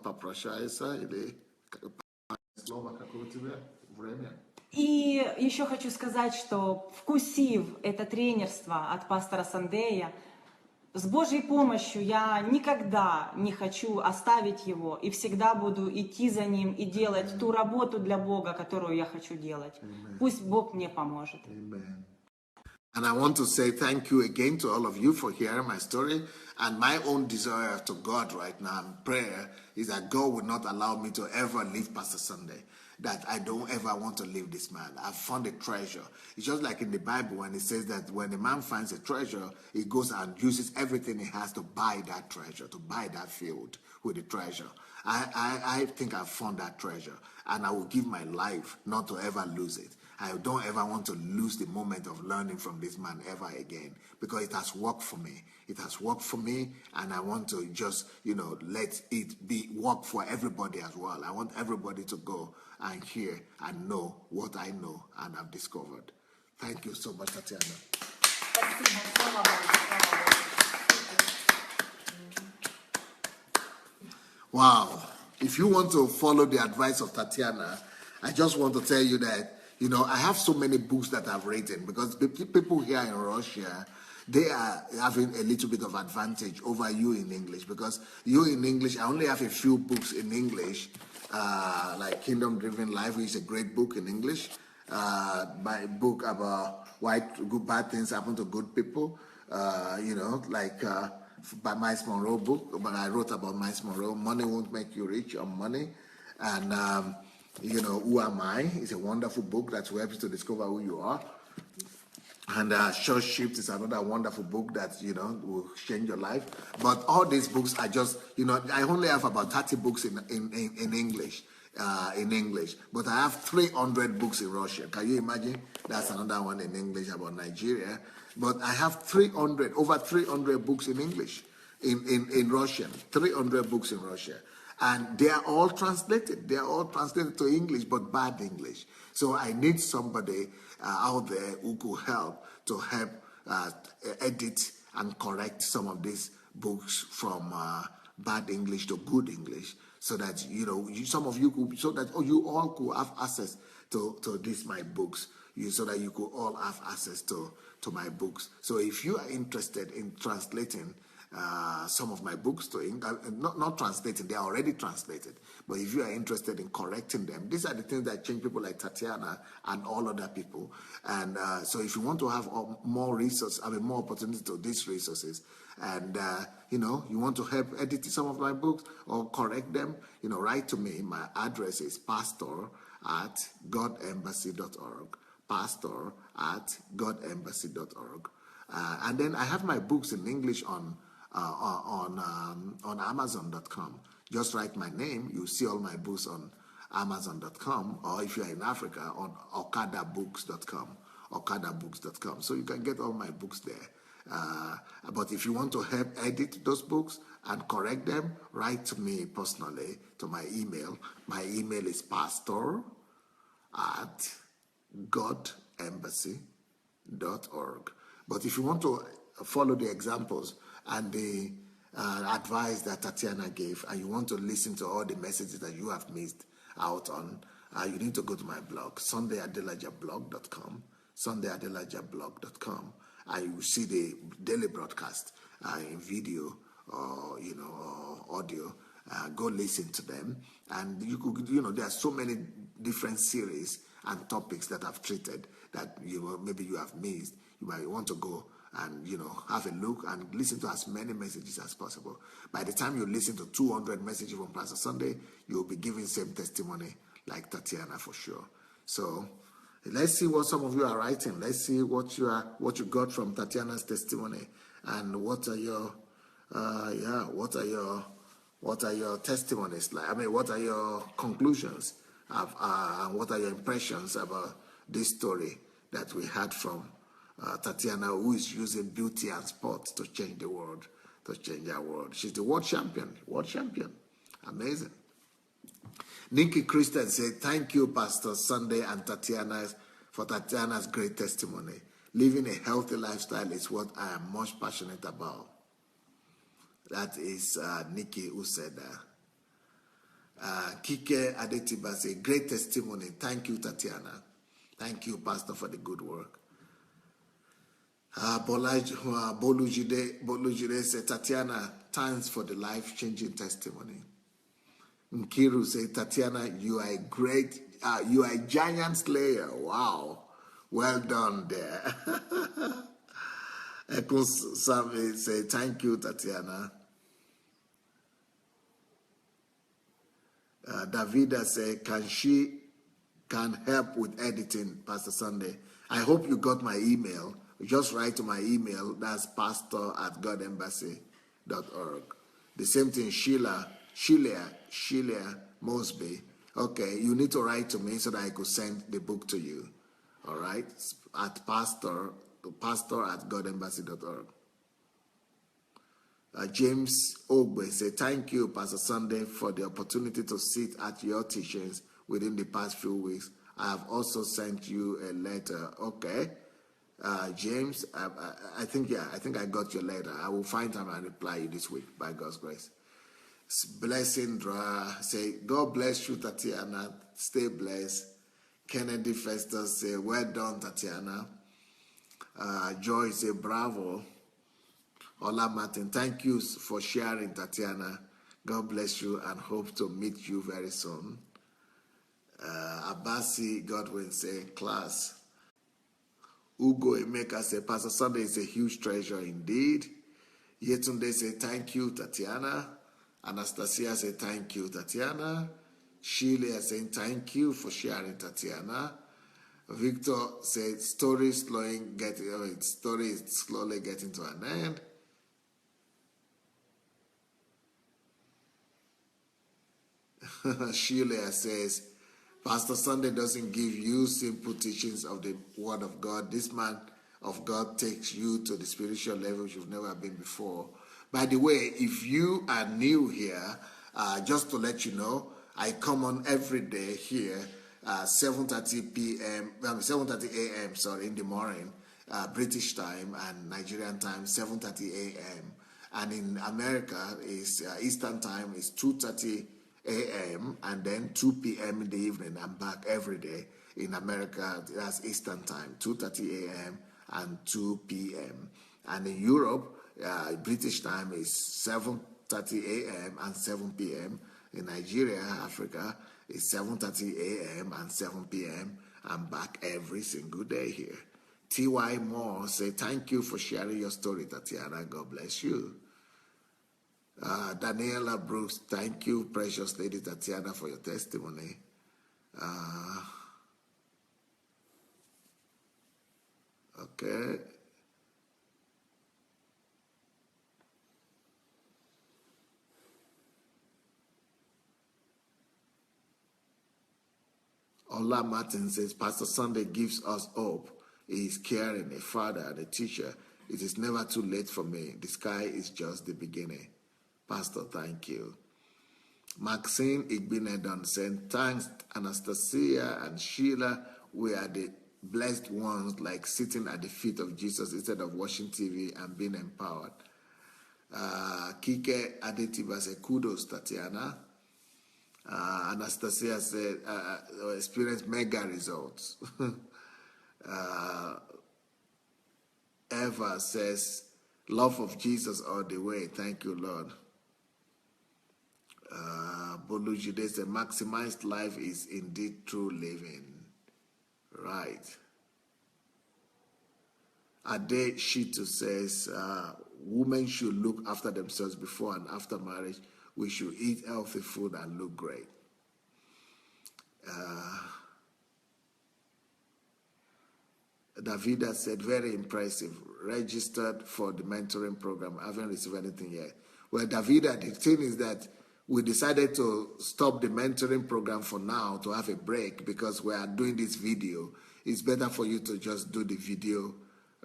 И еще хочу сказать, что вкусив это тренерство от пастора Сандея, с Божьей помощью я никогда не хочу оставить его и всегда буду идти за ним и делать ту работу для Бога, которую я хочу делать. Пусть Бог мне поможет. And I want to say thank you again to all of you for hearing my story. And my own desire to God right now and prayer is that God will not allow me to ever leave Pastor Sunday. That I don't ever want to leave this man. I've found a treasure. It's just like in the Bible when it says that when a man finds a treasure, he goes and uses everything he has to buy that treasure, to buy that field with the treasure. I think I've found that treasure, and I will give my life not to ever lose it. I don't ever want to lose the moment of learning from this man ever again, because it has worked for me. It has worked for me, and I want to just, let it be work for everybody as well. I want everybody to go and hear and know what I know and have discovered. Thank you so much, Tatiana. Wow. If you want to follow the advice of Tatiana, I just want to tell you that, I have so many books that I've written, because the people here in Russia, they are having a little bit of advantage over you in English, because you in English, I only have a few books in English, like Kingdom Driven Life, which is a great book in English, my book about why bad things happen to good people, by Miles Monroe book, but I wrote about Miles Monroe, Money Won't Make You Rich on Money, and Who Am I? It's a wonderful book that will help you to discover who you are. And Short Shift is another wonderful book that, will change your life. But all these books are just, I only have about 30 books in English. But I have 300 books in Russian. Can you imagine? That's another one in English about Nigeria. But I have over 300 books in English, in Russian, 300 books in Russia. And they are all translated. They are all translated to English, but bad English. So I need somebody out there who could help edit and correct some of these books from bad English to good English, so that some of you could, so that you all could have access to these my books. So that you could all have access to my books. So if you are interested in translating some of my books to English, not translating, they are already translated. But if you are interested in correcting them, these are the things that change people like Tatiana and all other people. And so if you want to have more resources, more opportunity to these resources, and you want to help edit some of my books or correct them, write to me. My address is pastor@godembassy.org. pastor@godembassy.org. And then I have my books in English on Amazon.com. Just write my name, you'll see all my books on Amazon.com, or if you're in Africa, on okadabooks.com. okadabooks.com. So you can get all my books there. But if you want to help edit those books and correct them, write to me personally to my email. My email is pastor@godembassy.org. But if you want to follow the examples and the advice that Tatiana gave, and you want to listen to all the messages that you have missed out on, you need to go to my blog, sundayadelajablog.com, sundayadelajablog.com, and you will see the daily broadcast in video or audio. Go listen to them, and you could, there are so many different series and topics that I've treated that maybe you have missed. You might want to go and have a look and listen to as many messages as possible. By the time you listen to 200 messages from Pastor Sunday, you'll be giving same testimony like Tatiana for sure. So let's see what some of you are writing. Let's see what you got from Tatiana's testimony, and what are your testimonies like? What are your conclusions and what are your impressions about this story that we had from Tatiana, who is using beauty and sport to change the world, to change our world. She's the world champion. Amazing. Nikki Christian said, thank you, Pastor Sunday and for Tatiana's great testimony. Living a healthy lifestyle is what I am most passionate about. That is Nikki who said that. Kike Adetiba said, great testimony. Thank you, Tatiana. Thank you, Pastor, for the good work. Bolujide said, Tatiana, thanks for the life-changing testimony. Nkiru said, Tatiana, you are a giant slayer. Wow. Well done there. Ekun Sami said, thank you, Tatiana. Davida said, can help with editing, Pastor Sunday. I hope you got my email. Just write to my email. That's pastor@godembassy.org. The same thing, Sheila Mosby. Okay, you need to write to me so that I could send the book to you. All right, at pastor at godembassy.org. James Ogbe said, thank you, Pastor Sunday, for the opportunity to sit at your teachings within the past few weeks. I have also sent you a letter. Okay. James, I think I got your letter. I will find time and reply you this week by God's grace. Blessing Dra say, God bless you, Tatiana. Stay blessed. Kennedy Festus say, well done, Tatiana. Joy say, bravo. Ola Martin, thank you for sharing, Tatiana. God bless you and hope to meet you very soon. Abasi Godwin say, class. Ugo Emeka say, Pastor Sunday is a huge treasure indeed. Yetunde say, thank you, Tatiana. Anastasia say, thank you, Tatiana. Sheila saying, thank you for sharing, Tatiana. Victor said, story is slowly getting to an end. Sheila says, Pastor Sunday doesn't give you simple teachings of the Word of God. This man of God takes you to the spiritual level you've never been before. By the way, if you are new here, just to let you know, I come on every day here, 7:30 p.m., 7:30 a.m. in the morning, British time, and Nigerian time, 7:30 a.m. And in America, is Eastern time is 2:30 a.m. and then 2 p.m. in the evening. I'm back every day. In America, that's Eastern time, 2:30 a.m. and 2 p.m. And in Europe, British time is 7:30 a.m. and 7 p.m. In Nigeria, Africa, it's 7:30 a.m. and 7 p.m. I'm back every single day here. T.Y. Moore say, thank you for sharing your story, Tatiana. God bless you. Daniela Brooks, thank you, precious lady Tatiana, for your testimony. Okay. Ola Martin says, Pastor Sunday gives us hope. He is caring, a father and a teacher. It is never too late for me. The sky is just the beginning. Pastor, thank you. Maxine Igbinedon said, thanks, Anastasia and Sheila. We are the blessed ones, like sitting at the feet of Jesus instead of watching TV and being empowered. Kike Adetiba said, kudos, Tatiana. Anastasia said, experienced mega results. Eva says, love of Jesus all the way. Thank you, Lord. Bolujude said, maximized life is indeed true living. Right. Ade Shitu says, women should look after themselves before and after marriage. We should eat healthy food and look great. Davida said, very impressive. Registered for the mentoring program. I haven't received anything yet. Well, Davida, the thing is that we decided to stop the mentoring program for now to have a break because we are doing this video. It's better for you to just do the video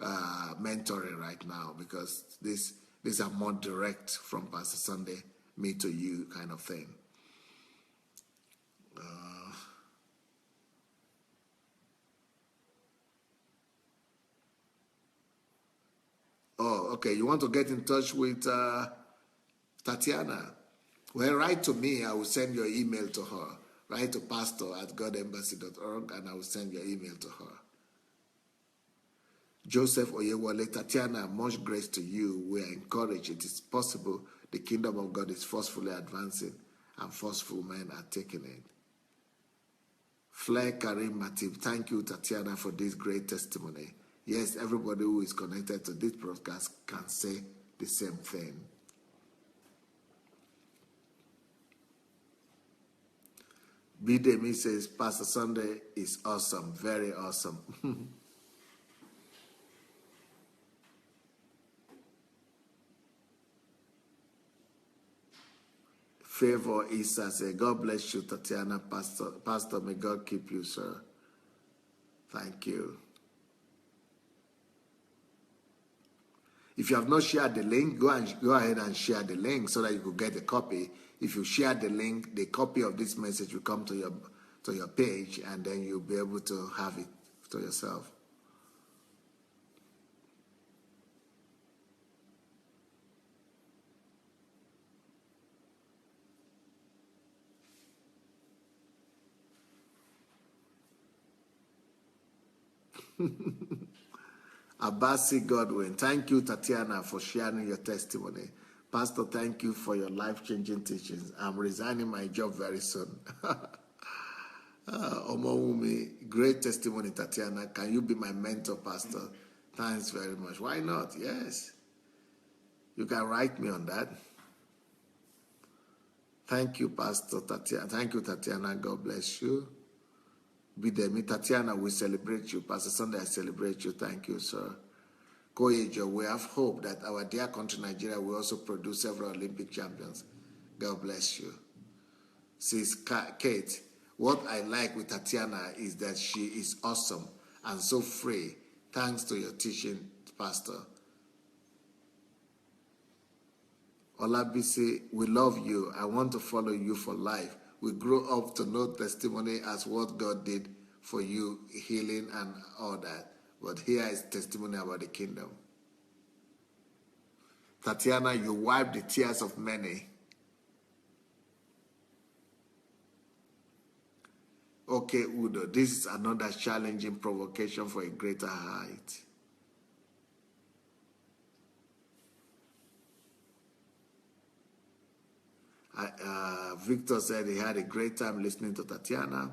mentoring right now because these are more direct from Pastor Sunday, me to you kind of thing. Oh, okay. You want to get in touch with Tatiana? Well, write to me. I will send your email to her. Write to pastor@godembassy.org and I will send your email to her. Joseph Oyewale, Tatiana, much grace to you. We are encouraged. It is possible. The kingdom of God is forcefully advancing and forceful men are taking it. Flair Karim Matib, thank you, Tatiana, for this great testimony. Yes, everybody who is connected to this broadcast can say the same thing. Bidemi says, Pastor Sunday is awesome, very awesome. Favor Isa says, God bless you, Tatiana, Pastor, may God keep you, sir. Thank you. If you have not shared the link, go ahead and share the link so that you could get a copy. If you share the link, the copy of this message will come to your page, and then you'll be able to have it to yourself. Abasi Godwin, thank you, Tatiana, for sharing your testimony. Pastor, thank you for your life-changing teachings. I'm resigning my job very soon. Omowumi, great testimony, Tatiana. Can you be my mentor, Pastor? Thanks very much. Why not? Yes. You can write me on that. Thank you, Pastor Tatiana. Thank you, Tatiana. God bless you. Be there. Me, Tatiana, we celebrate you. Pastor Sunday, I celebrate you. Thank you, sir. Koyejo, we have hope that our dear country, Nigeria, will also produce several Olympic champions. God bless you. Says Kate, what I like with Tatiana is that she is awesome and so free. Thanks to your teaching, Pastor. Olabisi, we love you. I want to follow you for life. We grow up to know testimony as what God did for you, healing and all that. But here is testimony about the kingdom. Tatiana, you wipe the tears of many. Okay, Udo, this is another challenging provocation for a greater height. Victor said he had a great time listening to Tatiana.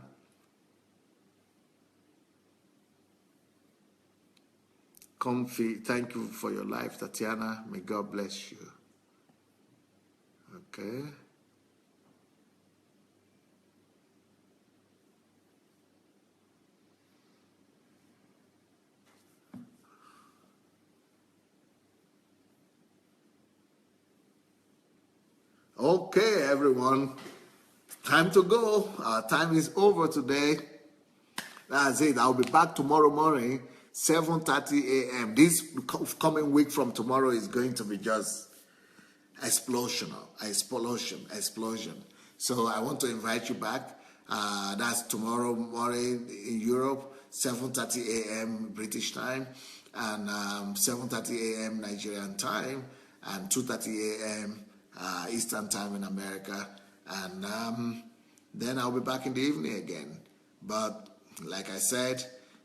Comfy, thank you for your life, Tatiana. May God bless you. Okay. Okay, everyone. Time to go. Our time is over today. That's it. I'll be back tomorrow morning, 7:30 a.m. This coming week from tomorrow is going to be just explosion. So I want to invite you back. That's tomorrow morning in Europe, 7:30 a.m. British time, and 7:30 a.m. Nigerian time, and 2:30 a.m. Eastern time in America. And then I'll be back in the evening again. But like I said,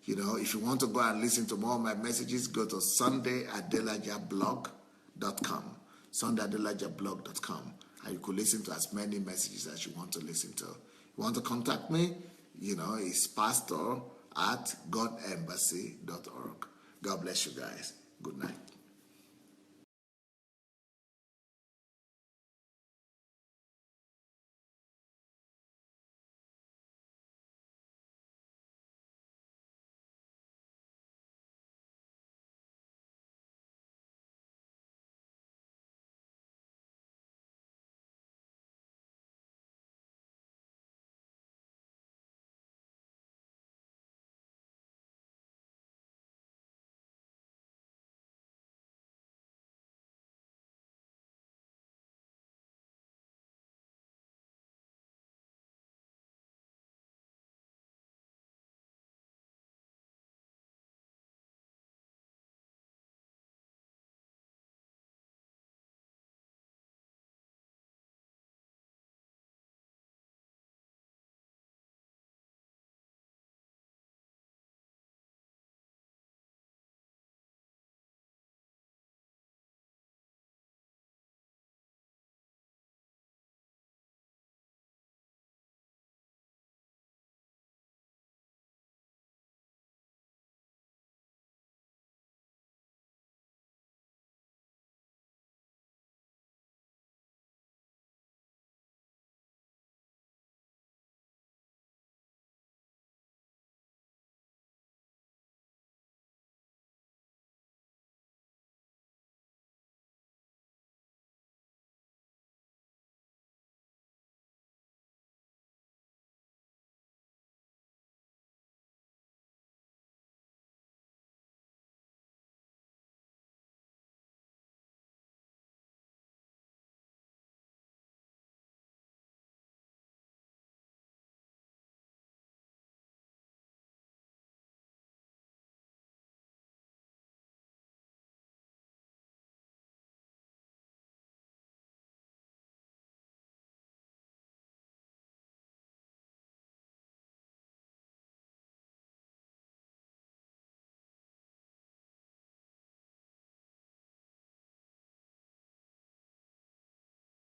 if you want to go and listen to more of my messages, go to sundayadelajablog.com. sundayadelajablog.com. And you could listen to as many messages as you want to listen to. You want to contact me? It's pastor@godembassy.org. God bless you guys. Good night.